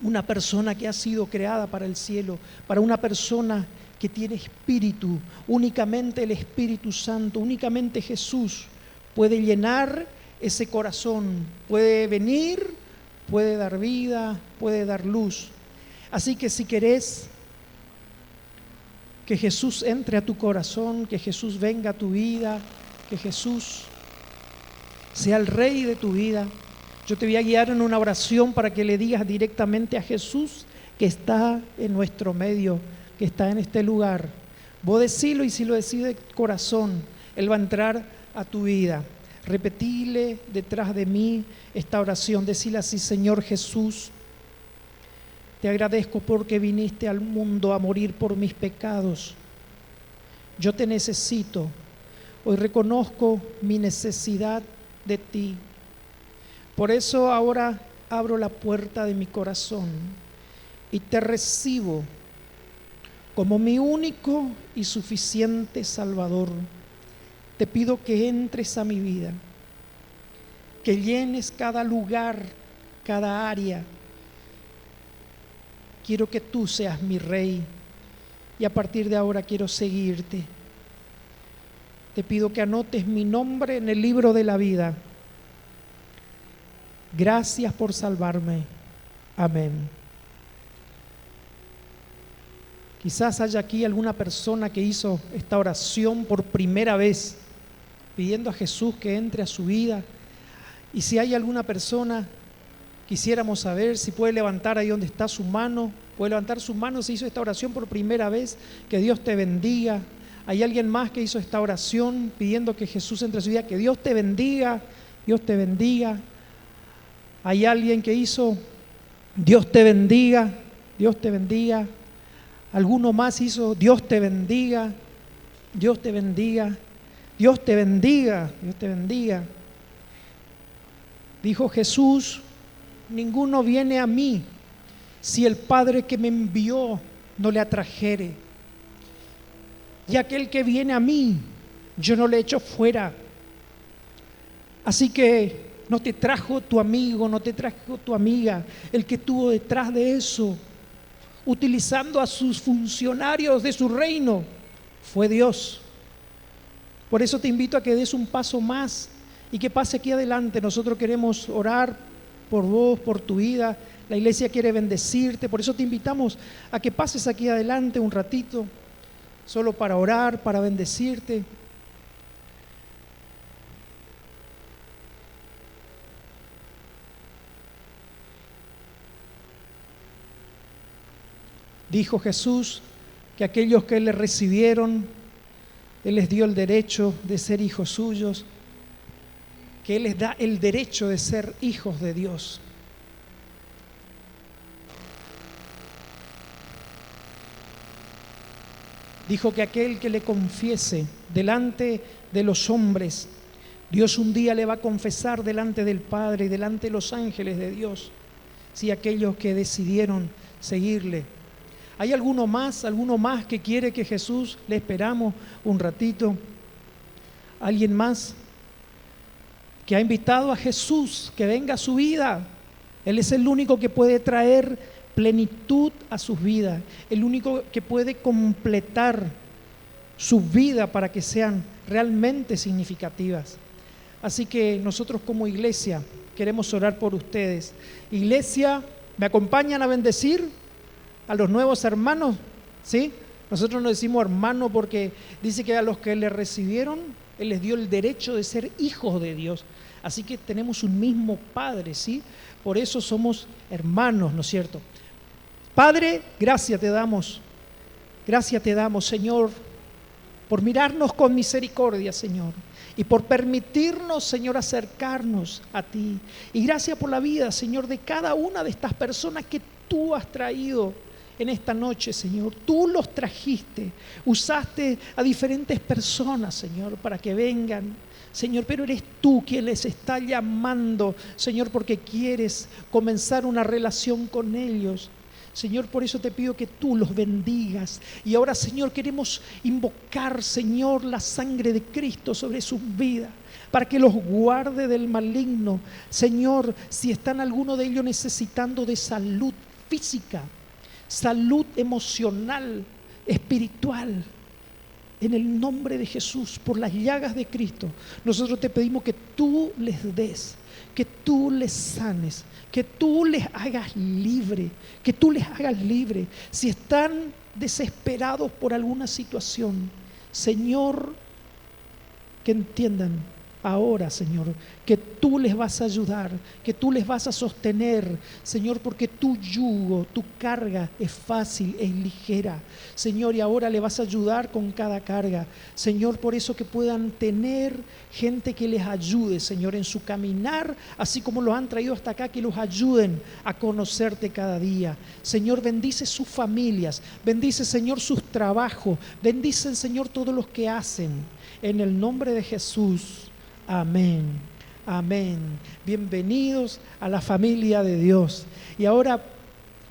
una persona que ha sido creada para el cielo, para una persona que tiene espíritu. Únicamente el Espíritu Santo, únicamente Jesús puede llenar ese corazón, puede venir, puede dar vida, puede dar luz. Así que si querés que Jesús entre a tu corazón, que Jesús venga a tu vida, que Jesús sea el Rey de tu vida, yo te voy a guiar en una oración para que le digas directamente a Jesús que está en nuestro medio, que está en este lugar. Vos decilo, y si lo decís de corazón, Él va a entrar a tu vida. Repetile detrás de mí esta oración. Decile así: Señor Jesús, te agradezco porque viniste al mundo a morir por mis pecados. Yo te necesito. Hoy reconozco mi necesidad de ti. Por eso ahora abro la puerta de mi corazón y te recibo como mi único y suficiente Salvador. Te pido que entres a mi vida, que llenes cada lugar, cada área. Quiero que tú seas mi Rey y a partir de ahora quiero seguirte. Te pido que anotes mi nombre en el libro de la vida. Gracias por salvarme. Amén. Quizás haya aquí alguna persona que hizo esta oración por primera vez, pidiendo a Jesús que entre a su vida. Y si hay alguna persona, quisiéramos saber si puede levantar ahí donde está su mano, puede levantar su mano si hizo esta oración por primera vez. Que Dios te bendiga. ¿Hay alguien más que hizo esta oración pidiendo que Jesús entre a su vida? Que Dios te bendiga, Dios te bendiga. ¿Hay alguien que hizo Dios te bendiga, Dios te bendiga? ¿Alguno más hizo Dios te bendiga, Dios te bendiga, Dios te bendiga, Dios te bendiga? Dijo Jesús: ninguno viene a mí si el Padre que me envió no le atrajere. Y aquel que viene a mí, yo no le echo fuera. Así que no te trajo tu amigo, no te trajo tu amiga, el que estuvo detrás de eso, utilizando a sus funcionarios de su reino, fue Dios. Por eso te invito a que des un paso más y que pase aquí adelante. Nosotros queremos orar por vos, por tu vida. La iglesia quiere bendecirte. Por eso te invitamos a que pases aquí adelante un ratito, solo para orar, para bendecirte. Dijo Jesús que aquellos que le recibieron, Él les dio el derecho de ser hijos suyos, que Él les da el derecho de ser hijos de Dios. Dijo que aquel que le confiese delante de los hombres, Dios un día le va a confesar delante del Padre y delante de los ángeles de Dios, si aquellos que decidieron seguirle. ¿Hay alguno más que quiere que Jesús le esperamos un ratito? ¿Alguien más que ha invitado a Jesús que venga a su vida? Él es el único que puede traer plenitud a sus vidas, el único que puede completar su vida para que sean realmente significativas. Así que nosotros como iglesia queremos orar por ustedes. Iglesia, ¿me acompañan a bendecir a los nuevos hermanos? ¿Sí? Nosotros no decimos hermano porque dice que a los que le recibieron, Él les dio el derecho de ser hijos de Dios. Así que tenemos un mismo Padre, ¿sí? Por eso somos hermanos, ¿no es cierto? Padre, gracias te damos, Señor, por mirarnos con misericordia, Señor, y por permitirnos, Señor, acercarnos a ti. Y gracias por la vida, Señor, de cada una de estas personas que tú has traído en esta noche, Señor. Tú los trajiste, usaste a diferentes personas, Señor, para que vengan, Señor, pero eres tú quien les está llamando, Señor, porque quieres comenzar una relación con ellos. Señor, por eso te pido que tú los bendigas. Y ahora, Señor, queremos invocar, Señor, la sangre de Cristo sobre sus vidas, para que los guarde del maligno. Señor, si están alguno de ellos necesitando de salud física, salud emocional, espiritual, en el nombre de Jesús, por las llagas de Cristo, nosotros te pedimos que tú les des, que tú les sanes, que tú les hagas libre, que tú les hagas libre. Si están desesperados por alguna situación, Señor, que entiendan ahora, Señor, que tú les vas a ayudar, que tú les vas a sostener, Señor, porque tu yugo, tu carga es fácil, es ligera, Señor, y ahora le vas a ayudar con cada carga, Señor, por eso que puedan tener gente que les ayude, Señor, en su caminar, así como los han traído hasta acá, que los ayuden a conocerte cada día. Señor, bendice sus familias, bendice, Señor, sus trabajos, bendice, Señor, todos los que hacen, en el nombre de Jesús. Amén, amén. Bienvenidos a la familia de Dios. Y ahora,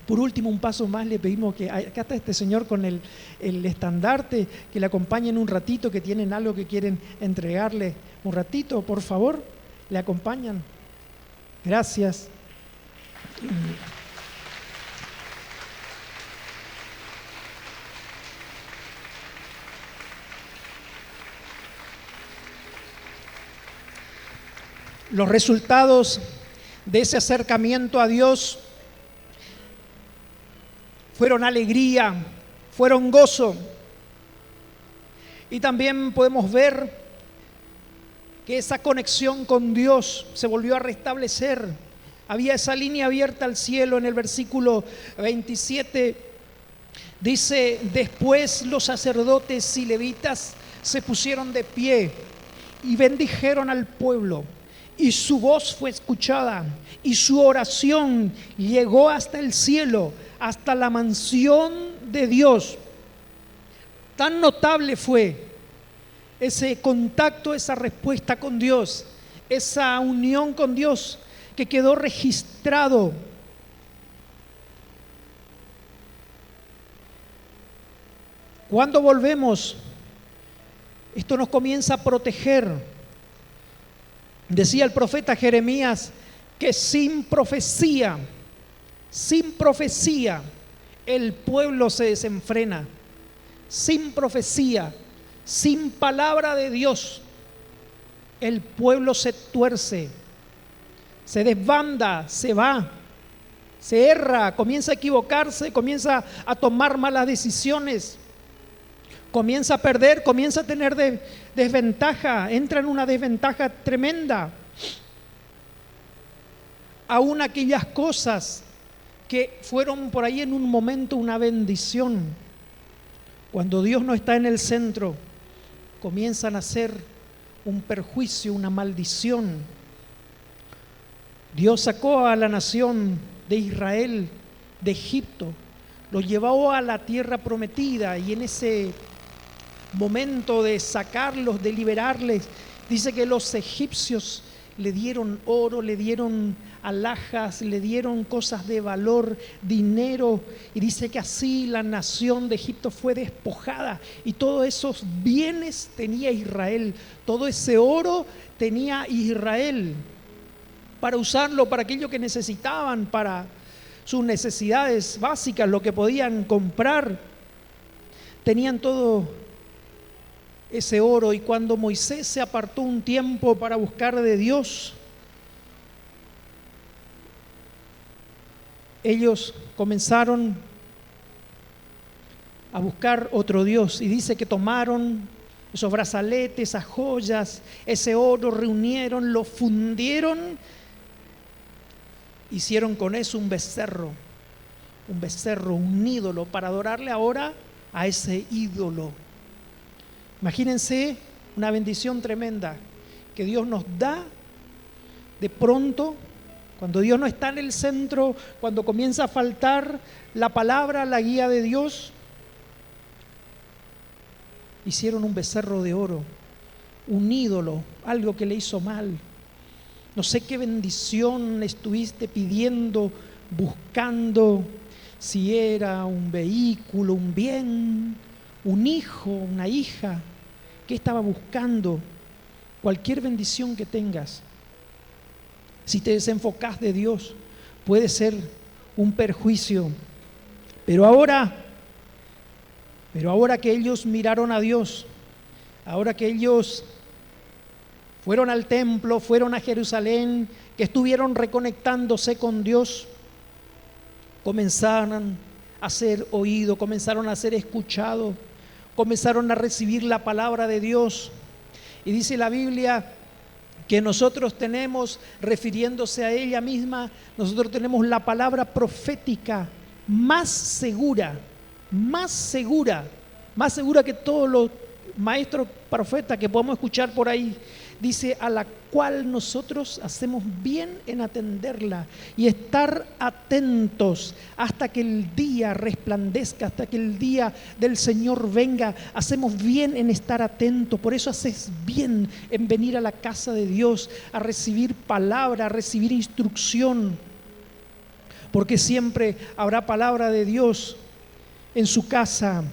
por último, un paso más, le pedimos que, acá está este señor con el estandarte, que le acompañen un ratito, que tienen algo que quieren entregarle un ratito, por favor, le acompañan. Gracias. Los resultados de ese acercamiento a Dios fueron alegría, fueron gozo. Y también podemos ver que esa conexión con Dios se volvió a restablecer. Había esa línea abierta al cielo. En el versículo 27 dice: después los sacerdotes y levitas se pusieron de pie y bendijeron al pueblo. Y su voz fue escuchada y su oración llegó hasta el cielo, hasta la mansión de Dios. Tan notable fue ese contacto, esa respuesta con Dios, esa unión con Dios, que quedó registrado. Cuando volvemos, esto nos comienza a proteger. Decía el profeta Jeremías que sin profecía, el pueblo se desenfrena. Sin profecía, sin palabra de Dios, el pueblo se tuerce, se desbanda, se va, se erra, comienza a equivocarse, comienza a tomar malas decisiones, comienza a perder, comienza a tener desventaja, entra en una desventaja tremenda. Aún aquellas cosas que fueron por ahí en un momento una bendición, cuando Dios no está en el centro, comienzan a ser un perjuicio, una maldición. Dios sacó a la nación de Israel de Egipto, los llevó a la tierra prometida, y en ese momento de sacarlos, de liberarles, dice que los egipcios le dieron oro, le dieron alhajas, le dieron cosas de valor, dinero, y dice que así la nación de Egipto fue despojada, y todos esos bienes tenía Israel, todo ese oro tenía Israel para usarlo para aquello que necesitaban, para sus necesidades básicas, lo que podían comprar. Tenían todo ese oro. Y cuando Moisés se apartó un tiempo para buscar de Dios, ellos comenzaron a buscar otro Dios, y dice que tomaron esos brazaletes, esas joyas, ese oro, reunieron, lo fundieron, hicieron con eso un becerro, un ídolo, para adorarle ahora a ese ídolo. Imagínense una bendición tremenda que Dios nos da de pronto, cuando Dios no está en el centro, cuando comienza a faltar la palabra, la guía de Dios. Hicieron un becerro de oro un ídolo, algo que le hizo mal. No sé qué bendición estuviste pidiendo, buscando, si era un vehículo, un bien, un hijo, una hija. ¿Qué estaba buscando? Cualquier bendición que tengas, si te desenfocás de Dios, puede ser un perjuicio. Pero ahora que ellos miraron a Dios, ahora que ellos fueron al templo, fueron a Jerusalén, que estuvieron reconectándose con Dios, comenzaron a ser oídos, comenzaron a ser escuchados, comenzaron a recibir la palabra de Dios. Y dice la Biblia que nosotros tenemos, refiriéndose a ella misma, nosotros tenemos la palabra profética más segura que todos los maestros profetas que podemos escuchar por ahí. Dice, a la cual nosotros hacemos bien en atenderla y estar atentos hasta que el día resplandezca, hasta que el día del Señor venga. Hacemos bien en estar atentos. Por eso haces bien en venir a la casa de Dios, a recibir palabra, a recibir instrucción, porque siempre habrá palabra de Dios en su casa.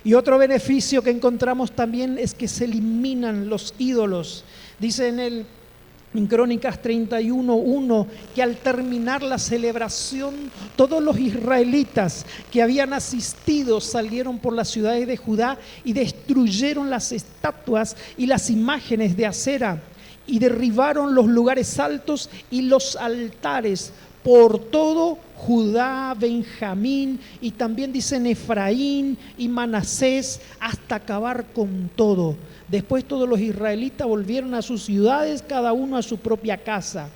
Y otro beneficio que encontramos también es que se eliminan los ídolos. Dice en Crónicas 31:1 que al terminar la celebración, todos los israelitas que habían asistido salieron por las ciudades de Judá y destruyeron las estatuas y las imágenes de acera y derribaron los lugares altos y los altares por todo Judá, Benjamín y también dicen Efraín y Manasés, hasta acabar con todo. Después todos los israelitas volvieron a sus ciudades, cada uno a su propia casa.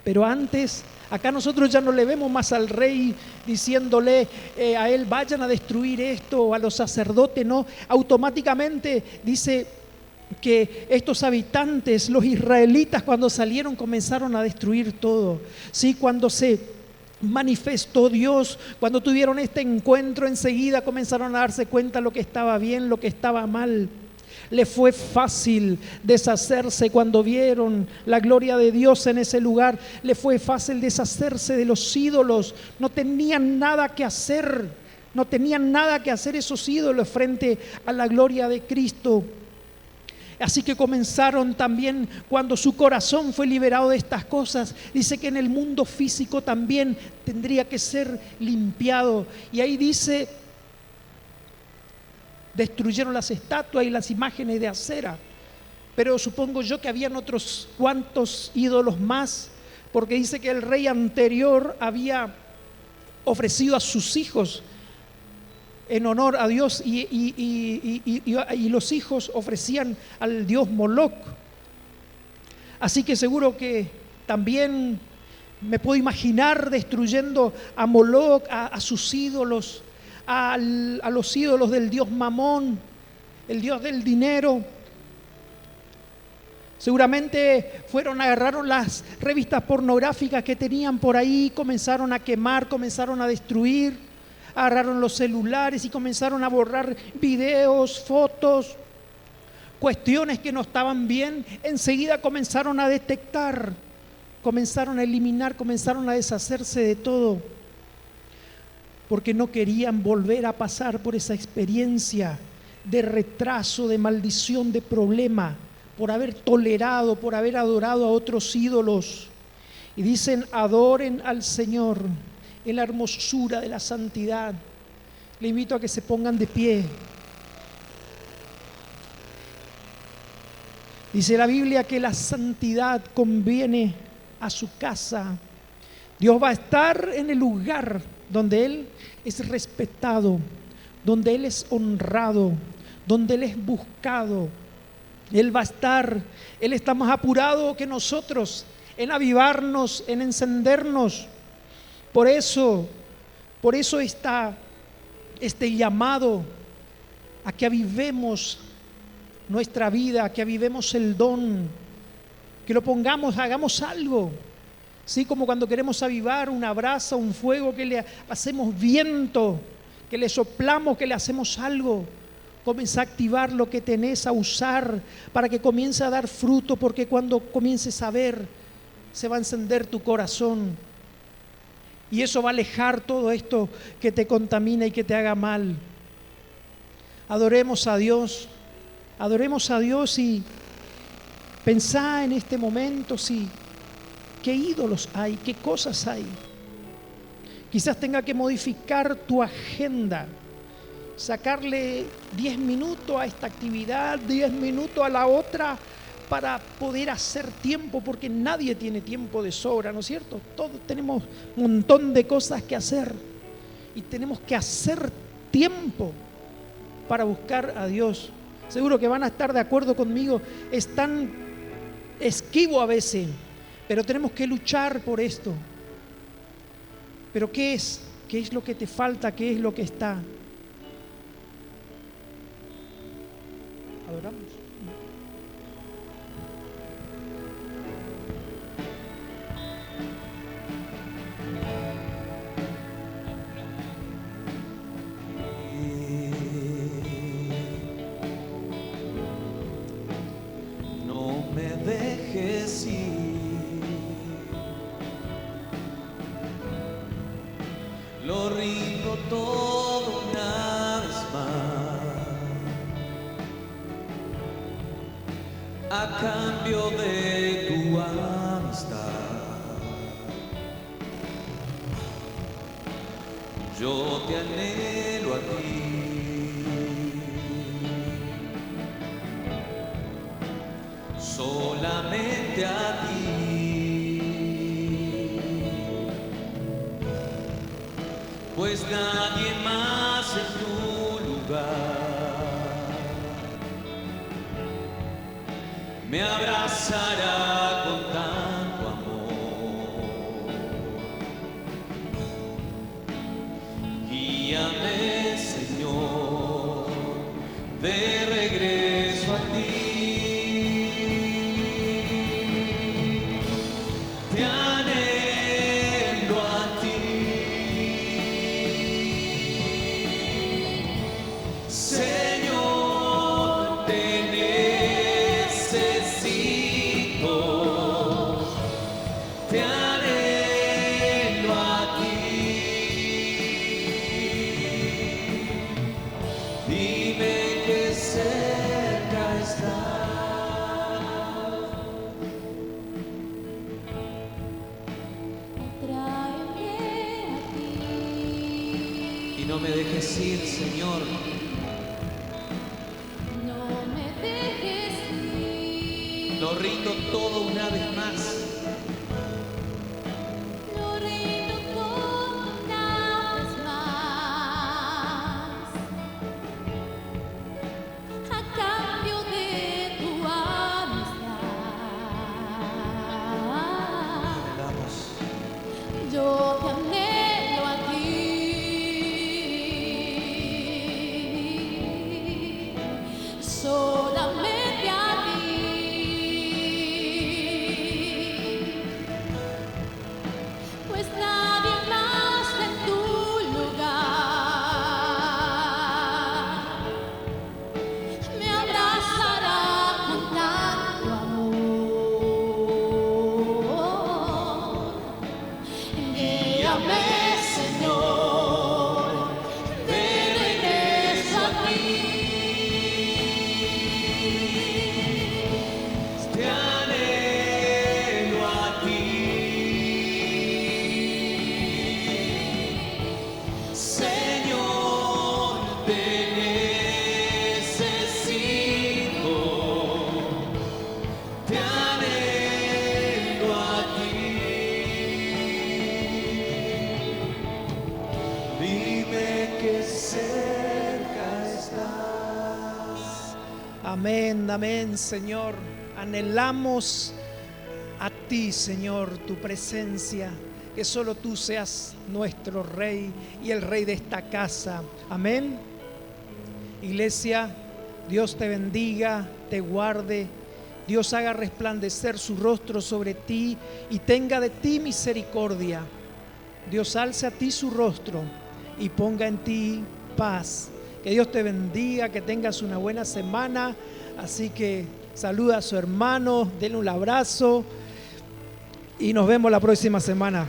Pero antes, acá nosotros ya no le vemos más al rey diciéndole a él, vayan a destruir esto, o a los sacerdotes, no. Automáticamente dice que estos habitantes, los israelitas, cuando salieron comenzaron a destruir todo. ¿Sí? Cuando se manifestó Dios, cuando tuvieron este encuentro, enseguida comenzaron a darse cuenta lo que estaba bien, lo que estaba mal. Les fue fácil deshacerse cuando vieron la gloria de Dios en ese lugar. Les fue fácil deshacerse de los ídolos. No tenían nada que hacer. No tenían nada que hacer esos ídolos frente a la gloria de Cristo. Así que comenzaron también, cuando su corazón fue liberado de estas cosas, dice que en el mundo físico también tendría que ser limpiado. Y ahí dice, destruyeron las estatuas y las imágenes de acera. Pero supongo yo que habían otros cuantos ídolos más, porque dice que el rey anterior había ofrecido a sus hijos en honor a Dios y los hijos ofrecían al dios Moloc. Así que seguro que también me puedo imaginar destruyendo a Moloc, a sus ídolos, a los ídolos del dios Mamón, el dios del dinero. Seguramente agarraron las revistas pornográficas que tenían por ahí, comenzaron a quemar, comenzaron a destruir. Agarraron los celulares y comenzaron a borrar videos, fotos, cuestiones que no estaban bien. Enseguida comenzaron a detectar, comenzaron a eliminar, comenzaron a deshacerse de todo, porque no querían volver a pasar por esa experiencia de retraso, de maldición, de problema, por haber tolerado, por haber adorado a otros ídolos. Y dicen, adoren al Señor en la hermosura de la santidad. Le invito a que se pongan de pie. Dice la Biblia que la santidad conviene a su casa. Dios va a estar en el lugar donde Él es respetado, donde Él es honrado, donde Él es buscado. Él va a estar, Él está más apurado que nosotros en avivarnos, en encendernos. Por eso está este llamado a que avivemos nuestra vida, a que avivemos el don, que lo pongamos, hagamos algo. Sí, como cuando queremos avivar una brasa, un fuego, que le hacemos viento, que le soplamos, que le hacemos algo. Comienza a activar lo que tenés, a usar para que comience a dar fruto, porque cuando comiences a ver, se va a encender tu corazón. Y eso va a alejar todo esto que te contamina y que te haga mal. Adoremos a Dios y pensá en este momento qué ídolos hay, qué cosas hay. Quizás tenga que modificar tu agenda, sacarle 10 minutos a esta actividad, 10 minutos a la otra, para poder hacer tiempo, porque nadie tiene tiempo de sobra, ¿no es cierto? Todos tenemos un montón de cosas que hacer y tenemos que hacer tiempo para buscar a Dios. Seguro que van a estar de acuerdo conmigo, es tan esquivo a veces, pero tenemos que luchar por esto. Pero ¿qué es? ¿Qué es lo que te falta? ¿Qué es lo que está? Adoramos. No me dejes ir. Lo rindo todo una vez más, a cambio de tu amistad. Yo te anhelo a ti, solamente a ti. Pues nadie más en tu lugar me abrazará con tanto amor. Guíame, Señor, de regreso a ti. Te anhelo a ti. Señor, te necesito, te anhelo a ti. Dime que cerca estás. Tráeme a ti. Y no me dejes ir, Señor. No me dejes ir. Lo rindo todo una vez más. Lo rindo todo una vez más, a cambio de tu amistad. Vamos. Yo te anhelo a ti, solamente a ti, pues nadie más en tu lugar me abrazará con tanto amor. Guíame, Señor, de regreso a ti. Te anhelo a ti, Señor, te necesito, te anhelo a ti. Dime que cerca estás. Amén, amén, Señor. Anhelamos a ti, Señor, tu presencia, que solo tú seas nuestro Rey y el Rey de esta casa. Amén. Iglesia, Dios te bendiga, te guarde, Dios haga resplandecer su rostro sobre ti y tenga de ti misericordia. Dios alce a ti su rostro y ponga en ti paz Que Dios te bendiga, que tengas una buena semana. Así que saluda a su hermano, denle un abrazo y nos vemos la próxima semana.